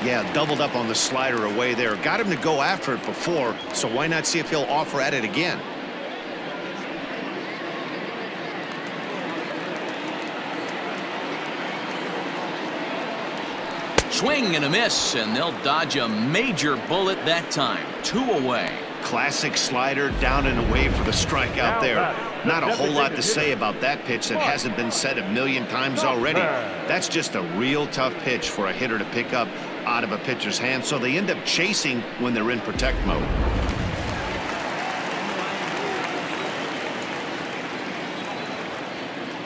Yeah, doubled up on the slider away there. Got him to go after it before, so why not see if he'll offer at it again? Swing and a miss, and they'll dodge a major bullet that time. 2 away. Classic slider down and away for the strikeout there. Not a whole lot to say about that pitch that hasn't been said a million times already. That's just a real tough pitch for a hitter to pick up out of a pitcher's hand, so they end up chasing when they're in protect mode.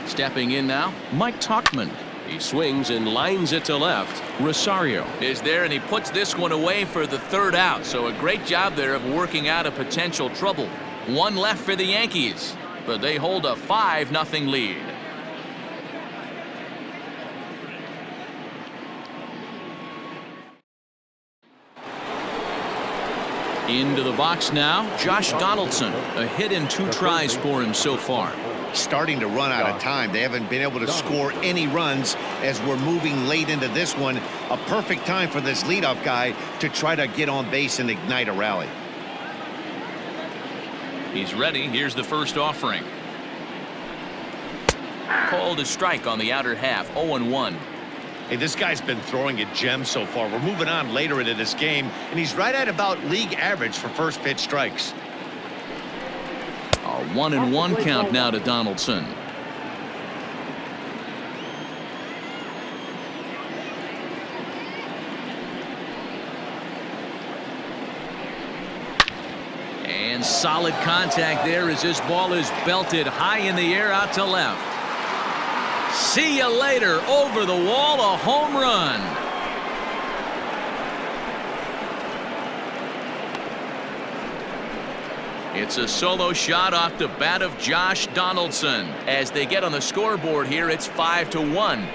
Stepping in now, Mike Tauchman. He swings and lines it to left. Rosario is there, and he puts this one away for the third out. So a great job there of working out a potential trouble. 1 left for the Yankees, but they hold a 5-0 lead. Into the box now, Josh Donaldson. A hit and 2 tries for him so far. Starting to run out of time. They haven't been able to score any runs as we're moving late into this one. A perfect time for this leadoff guy to try to get on base and ignite a rally. He's ready. Here's the first offering. Called a strike on the outer half. 0-1. Hey, this guy's been throwing a gem so far. We're moving on later into this game, and he's right at about league average for first pitch strikes. A 1-1 count now to Donaldson. And solid contact there as this ball is belted high in the air out to left. See you later. Over the wall, a home run. It's a solo shot off the bat of Josh Donaldson. As they get on the scoreboard here, it's 5-1.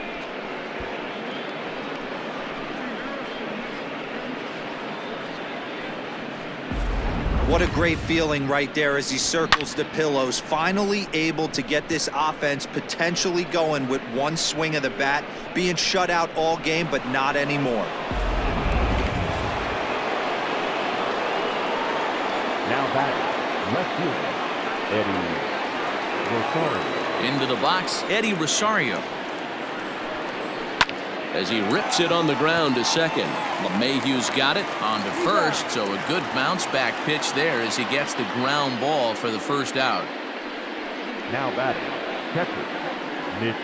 What a great feeling right there as he circles the pillows. Finally able to get this offense potentially going with one swing of the bat. Being shut out all game, but not anymore. Now batting, left fielder, Eddie Rosario. Into the box, Eddie Rosario. As he rips it on the ground to second. LeMahieu's got it on to first, so a good bounce back pitch there as he gets the ground ball for the first out. Now batting, catcher, Mitch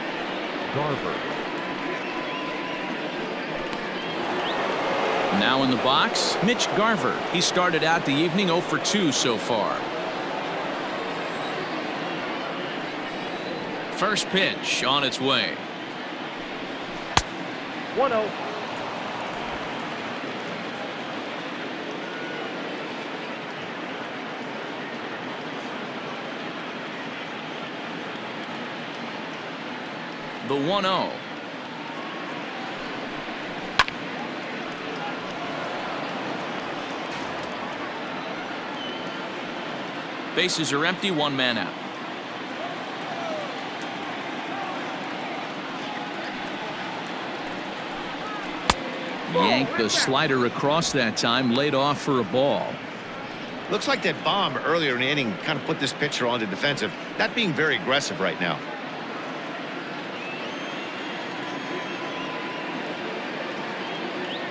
Garver. Now in the box, Mitch Garver. He started out the evening 0 for 2 so far. First pitch on its way. 1-0. The 1-0. Bases are empty, one man out. Yanked the slider across that time, laid off for a ball. Looks like that bomb earlier in the inning kind of put this pitcher on the defensive. Not being very aggressive right now.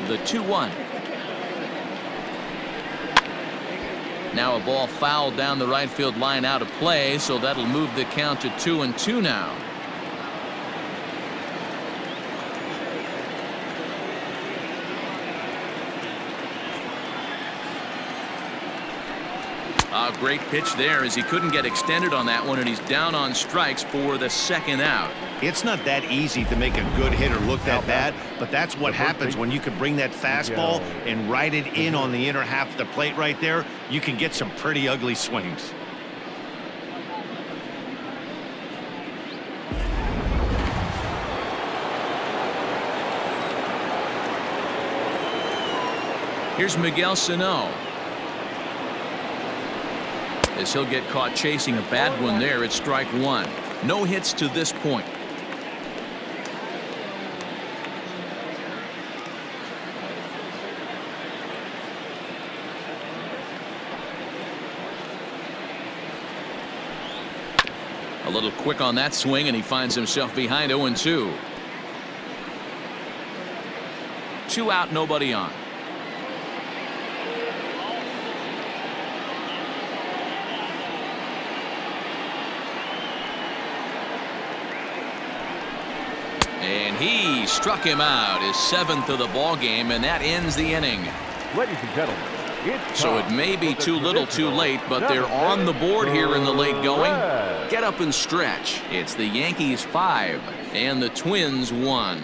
The 2-1. Now a ball fouled down the right field line out of play, so that'll move the count to 2-2 now. A great pitch there as he couldn't get extended on that one, and he's down on strikes for the second out. It's not that easy to make a good hitter look that bad, but that's what happens when you can bring that fastball and ride it in on the inner half of the plate right there. You can get some pretty ugly swings. Here's Miguel Sano. As he'll get caught chasing a bad one there at strike one. No hits to this point. A little quick on that swing, and he finds himself behind 0-2. 2 out, nobody on. And he struck him out, his 7th of the ball game, and that ends the inning. Ladies and gentlemen, so it may be too little too late, but they're on the board here in the late going. Get up and stretch. It's the Yankees 5 and the Twins 1.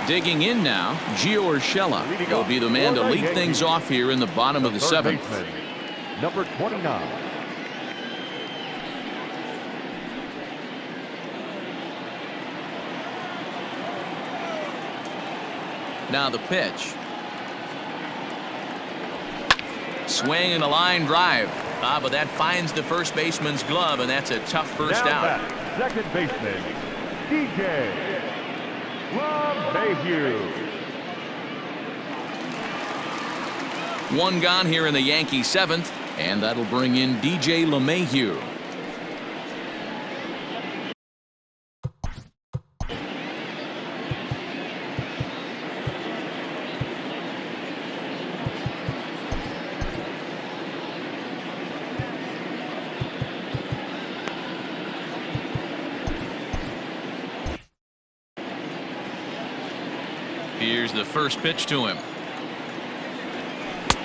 Digging in now, Gio Urshela will be the man to lead things off here in the bottom of the 7th. Number 29. Now the pitch. Swing and a line drive. But that finds the first baseman's glove, and that's a tough first out. Second baseman, DJ LeMahieu. One gone here in the Yankees' 7th, and that'll bring in DJ LeMahieu. Here's the first pitch to him.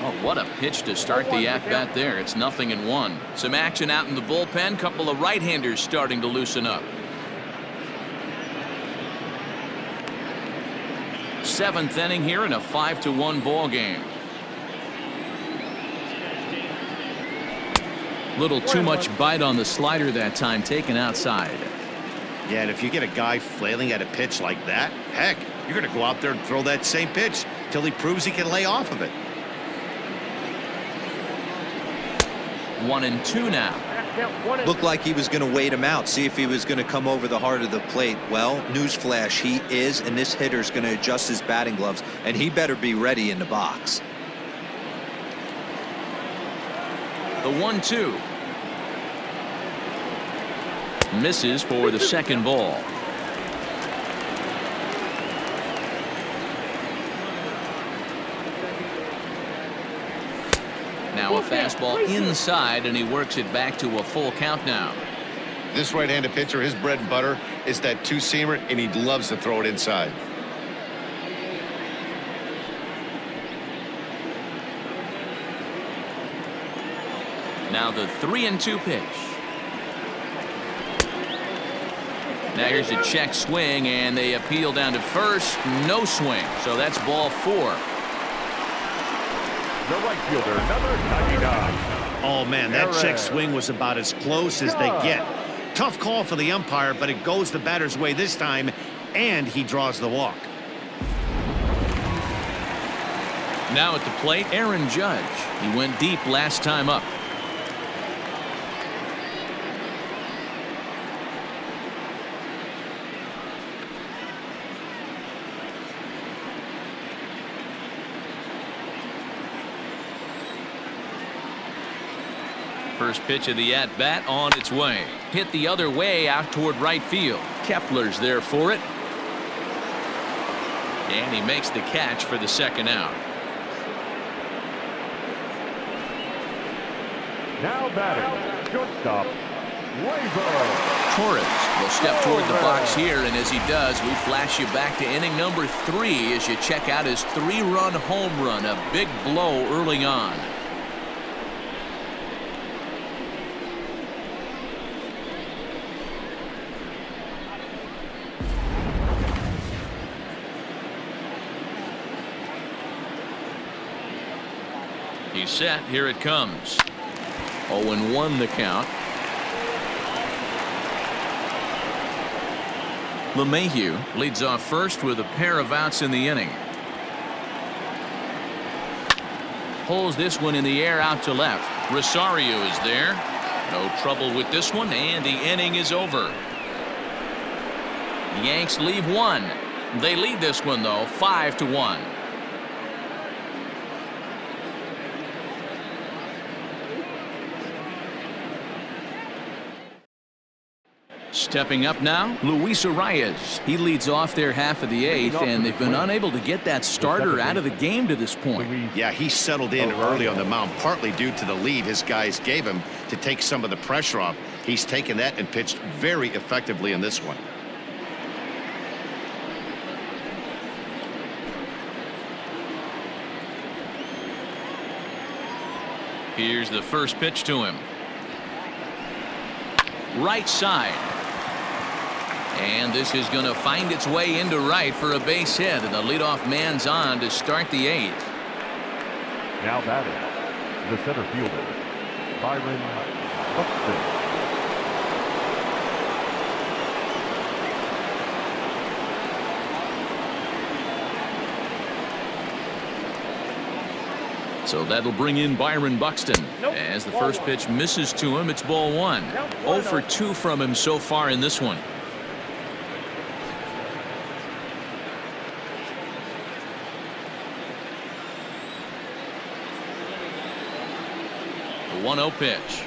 Oh, what a pitch to start the at-bat there. It's 0-1. Some action out in the bullpen. Couple of right-handers starting to loosen up. 7th inning here in a 5-1 ball game. Little too much bite on the slider that time, taken outside. Yeah, and if you get a guy flailing at a pitch like that, heck, you're going to go out there and throw that same pitch till he proves he can lay off of it. 1-2 now. Looked like he was going to wait him out, see if he was going to come over the heart of the plate. Well, newsflash, he is, and this hitter's going to adjust his batting gloves, and he better be ready in the box. The 1-2. Misses for the second ball. Now a fastball inside, and he works it back to a full count now. This right-handed pitcher, his bread and butter is that two-seamer, and he loves to throw it inside. Now the 3-2 pitch. Now here's a check swing, and they appeal down to first. No swing, so that's ball 4. The right fielder, number 99. Oh, man, that Gerrit. check swing was about as close as they get. Tough call for the umpire, but it goes the batter's way this time, and he draws the walk. Now at the plate, Aaron Judge. He went deep last time up. First pitch of the at-bat on its way. Hit the other way out toward right field. Kepler's there for it. And he makes the catch for the second out. Now batting, shortstop, Torres will step toward the box here, and as he does, we flash you back to inning number 3 as you check out his 3-run home run. A big blow early on. He's set. Here it comes. 0-1 the count. LeMahieu leads off first with a pair of outs in the inning. Pulls this one in the air out to left. Rosario is there. No trouble with this one, and the inning is over. The Yanks leave one. They lead this one, though, 5-1. Stepping up now, Luis Arias. He leads off their half of the 8th, and they've been unable to get that starter out of the game to this point. Yeah, he settled in early on the mound, partly due to the lead his guys gave him to take some of the pressure off. He's taken that and pitched very effectively in this one. Here's the first pitch to him. Right side. And this is going to find its way into right for a base hit, and the leadoff man's on to start the 8th. Now batting, the center fielder, Byron Buxton. So that'll bring in Byron Buxton. As the first pitch misses to him, it's ball 1. 0 for 2 from him so far in this one. 1-0 pitch.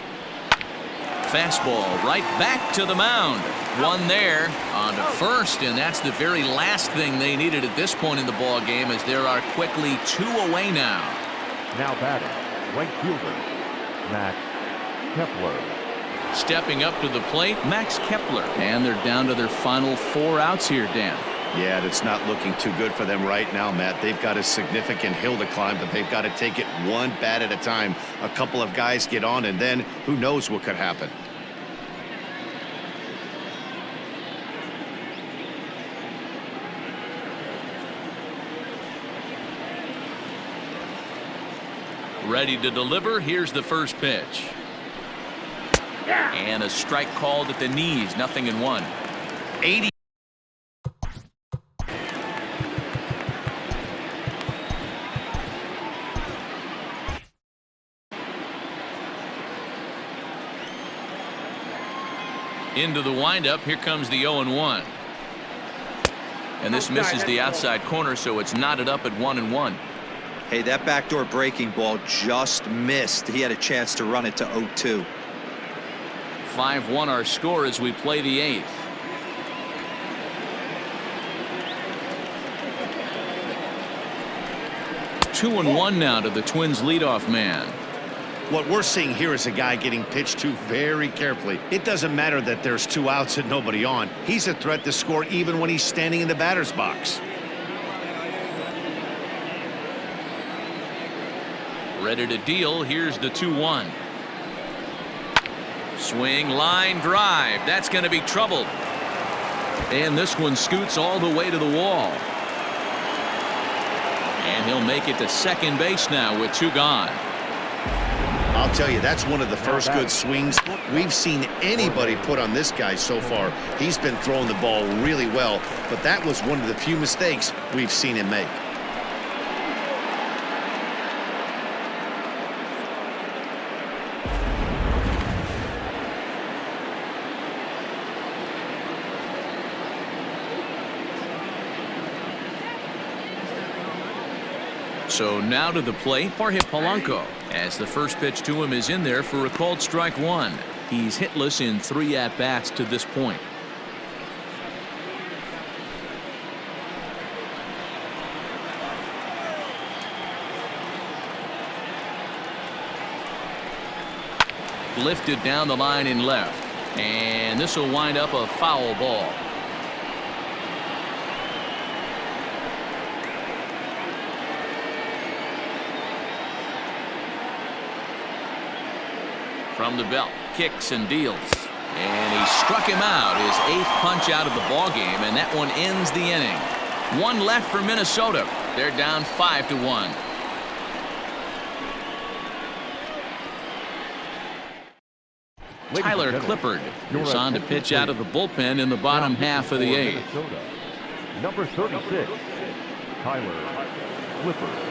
Fastball right back to the mound. One there on to first, and that's the very last thing they needed at this point in the ball game, as there are quickly 2 away now. Now batting, right fielder, Max Kepler. Stepping up to the plate, Max Kepler. And they're down to their final 4 outs here, Dan. Yeah, that's not looking too good for them right now, Matt. They've got a significant hill to climb, but they've got to take it one bat at a time. A couple of guys get on, and then who knows what could happen. Ready to deliver. Here's the first pitch. And a strike called at the knees. 0-1. 80. Into the windup. Here comes the 0-1. And this misses the outside corner, so it's knotted up at 1-1. Hey, that backdoor breaking ball just missed. He had a chance to run it to 0-2. 5-1 our score as we play the 8th. Two and one now to the Twins leadoff man. What we're seeing here is a guy getting pitched to very carefully. It doesn't matter that there's 2 outs and nobody on. He's a threat to score even when he's standing in the batter's box. Ready to deal. Here's the 2-1. Swing, line drive. That's going to be trouble. And this one scoots all the way to the wall. And he'll make it to second base now with 2 gone. I'll tell you, that's one of the first good swings we've seen anybody put on this guy so far. He's been throwing the ball really well, but that was one of the few mistakes we've seen him make. So now to the plate, Jorge Polanco, as the first pitch to him is in there for a called strike 1. He's hitless in 3 at-bats to this point. Lifted down the line in left, and this will wind up a foul ball. From the belt, kicks and deals, and he struck him out, his 8th punch out of the ball game, and that one ends the inning. 1 left for Minnesota. They're down 5-1. Tyler Clippard is on to pitch out of the bullpen in the bottom half of the 8th. Number 36, Tyler Clippard.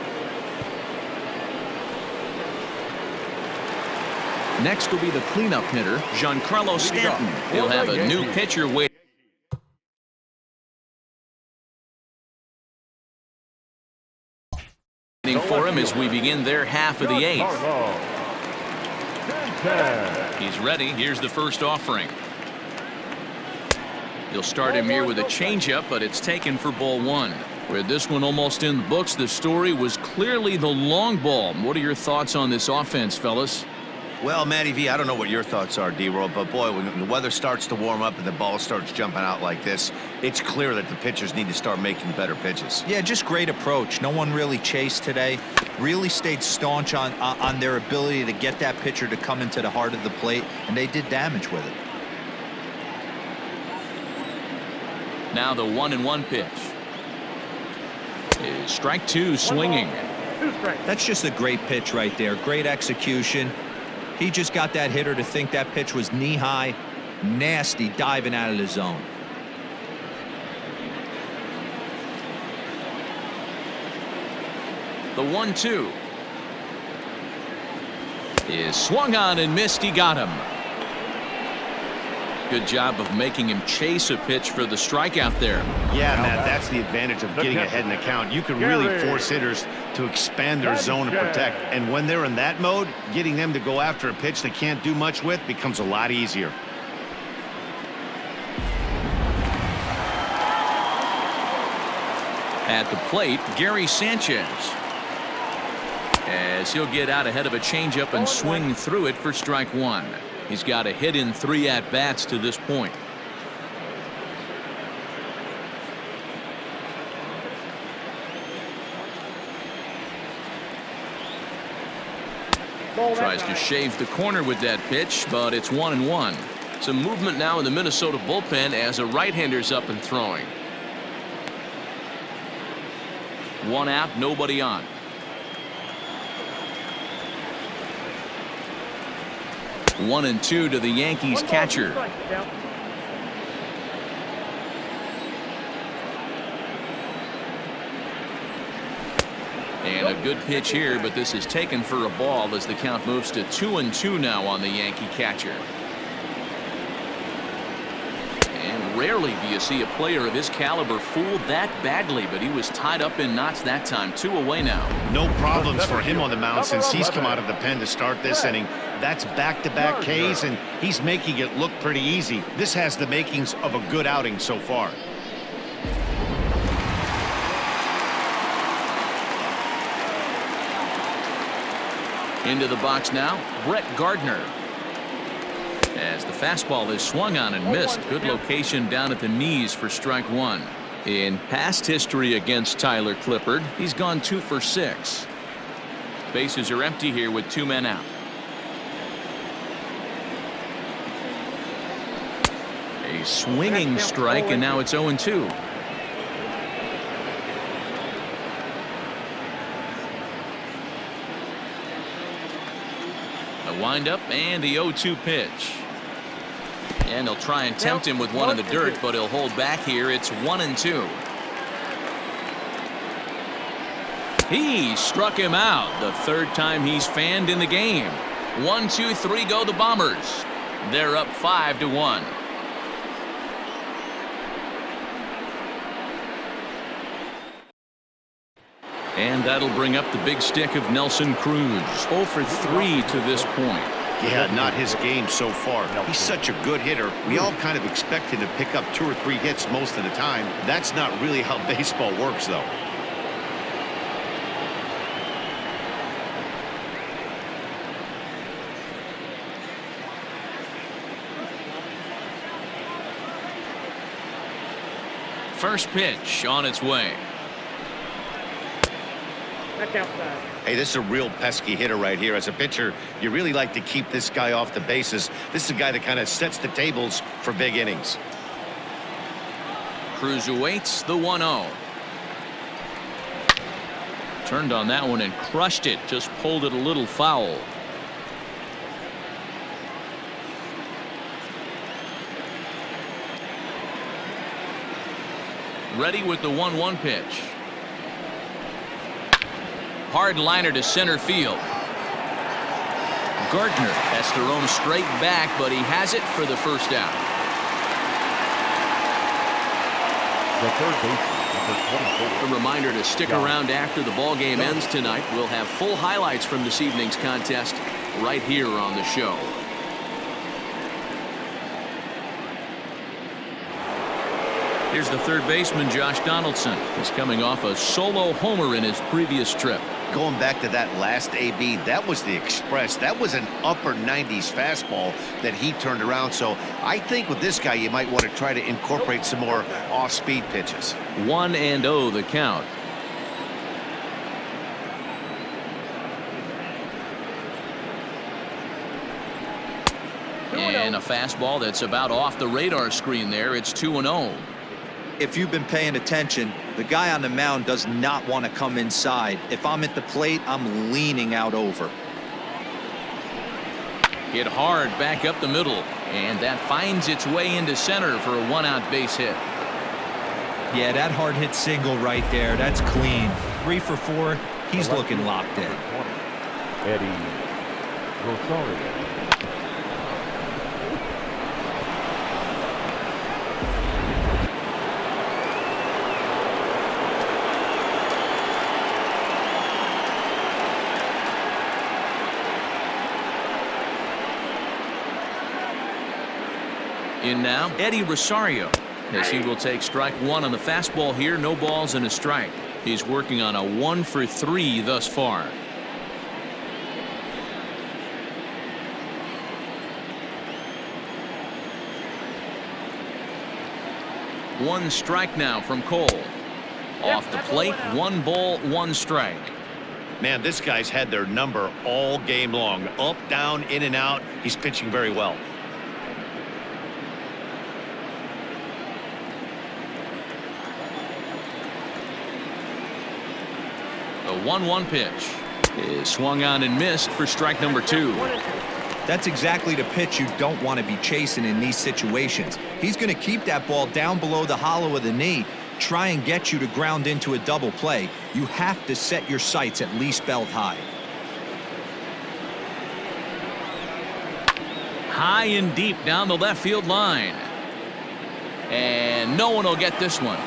Next will be the cleanup hitter, Giancarlo Stanton. He'll have a new pitcher waiting for him as we begin their half of the 8th. He's ready. Here's the first offering. He'll start him here with a changeup, but it's taken for ball 1. With this one almost in the books, the story was clearly the long ball. What are your thoughts on this offense, fellas? Well, Matty V, I don't know what your thoughts are, D-Roll, but boy, when the weather starts to warm up and the ball starts jumping out like this, it's clear that the pitchers need to start making better pitches. Yeah, just great approach. No one really chased today. Really stayed staunch on their ability to get that pitcher to come into the heart of the plate, and they did damage with it. Now the 1-1 pitch. Is strike 2 swinging. That's just a great pitch right there. Great execution. He just got that hitter to think that pitch was knee-high, nasty, diving out of the zone. The 1-2 is swung on and missed. He got him. Good job of making him chase a pitch for the strikeout there. Yeah, Matt, that's the advantage of getting ahead in the count. You can really force hitters to expand their zone and protect. And when they're in that mode, getting them to go after a pitch they can't do much with becomes a lot easier. At the plate, Gary Sanchez. As he'll get out ahead of a changeup and swing through it for strike one. He's got a hit in 3 at-bats to this point. Tries to shave the corner with that pitch, but it's 1-1. Some movement now in the Minnesota bullpen as a right-hander's up and throwing. 1 out, nobody on. One and two to the Yankees catcher. And a good pitch here, but this is taken for a ball as the count moves to 2-2 now on the Yankee catcher. And rarely do you see a player of his caliber fooled that badly, but he was tied up in knots that time. 2 away now. No problems for him on the mound since he's come out of the pen to start this inning. That's back-to-back Ks, and he's making it look pretty easy. This has the makings of a good outing so far. Into the box now, Brett Gardner. As the fastball is swung on and missed. Good location down at the knees for strike one. In past history against Tyler Clippard, he's gone 2 for 6. Bases are empty here with 2 men out. A swinging strike, and now it's 0-2. A windup and the 0-2 pitch. And they'll try and tempt him with one in the dirt, but he'll hold back here. It's 1-2. He struck him out. The 3rd time he's fanned in the game. 1, 2, 3 go the Bombers. They're up 5-1. And that'll bring up the big stick of Nelson Cruz. 0 for 3 to this point. Yeah, not his game so far. He's such a good hitter. We all kind of expect him to pick up 2 or 3 hits most of the time. That's not really how baseball works, though. First pitch on its way. Hey, this is a real pesky hitter right here. As a pitcher, you really like to keep this guy off the bases. This is a guy that kind of sets the tables for big innings. Cruz awaits the 1-0. Turned on that one and crushed it. Just pulled it a little foul. Ready with the 1-1 pitch. Hard liner to center field. Gardner has to roam straight back, but he has it for the first out. The third baseman, number 24. A reminder to stick around after the ball game ends tonight. We'll have full highlights from this evening's contest right here on the show. Here's the third baseman, Josh Donaldson. He's coming off a solo homer in his previous trip. Going back to that last AB, that was the express. That was an upper 90s fastball that he turned around. So I think with this guy, you might want to try to incorporate some more off-speed pitches. 1-0 the count. And a fastball that's about off the radar screen there. It's 2-0. If you've been paying attention, the guy on the mound does not want to come inside. If I'm at the plate, I'm leaning out over. Hit hard back up the middle, and that finds its way into center for a 1-out base hit. Yeah, that hard hit single right there. That's clean. 3 for 4. He's looking locked in. Eddie Rosario. In now, Eddie Rosario, as he will take strike one on the fastball here. No balls and a strike. He's working on a 1-for-3 thus far. One strike now from Cole. Off the plate, 1 ball, 1 strike. Man, this guy's had their number all game long. Up, down, in and out. He's pitching very well. The 1-1 pitch is swung on and missed for strike number 2. That's exactly the pitch you don't want to be chasing in these situations. He's going to keep that ball down below the hollow of the knee, try and get you to ground into a double play. You have to set your sights at least belt high. High and deep down the left field line. And no one will get this one.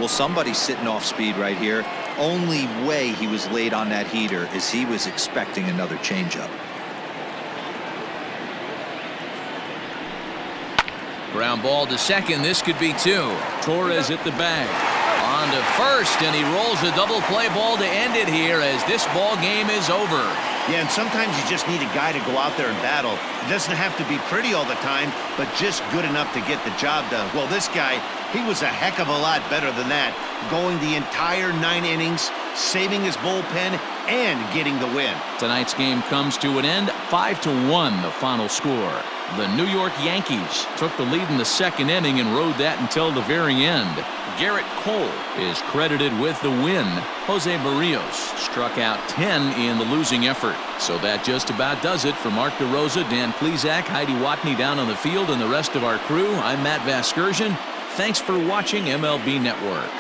Well, somebody's sitting off speed right here. Only way he was late on that heater is he was expecting another changeup. Ground ball to second. This could be 2. Torres at the bag. On to first, and he rolls a double play ball to end it here as this ball game is over. Yeah, and sometimes you just need a guy to go out there and battle. It doesn't have to be pretty all the time, but just good enough to get the job done. Well, this guy, he was a heck of a lot better than that, going the entire 9 innings, saving his bullpen, and getting the win. Tonight's game comes to an end. 5-1 the final score. The New York Yankees took the lead in the 2nd inning and rode that until the very end. Gerrit Cole is credited with the win. Jose Berrios struck out 10 in the losing effort. So that just about does it. For Mark DeRosa, Dan Plesac, Heidi Watney down on the field, and the rest of our crew, I'm Matt Vasgersian. Thanks for watching MLB Network.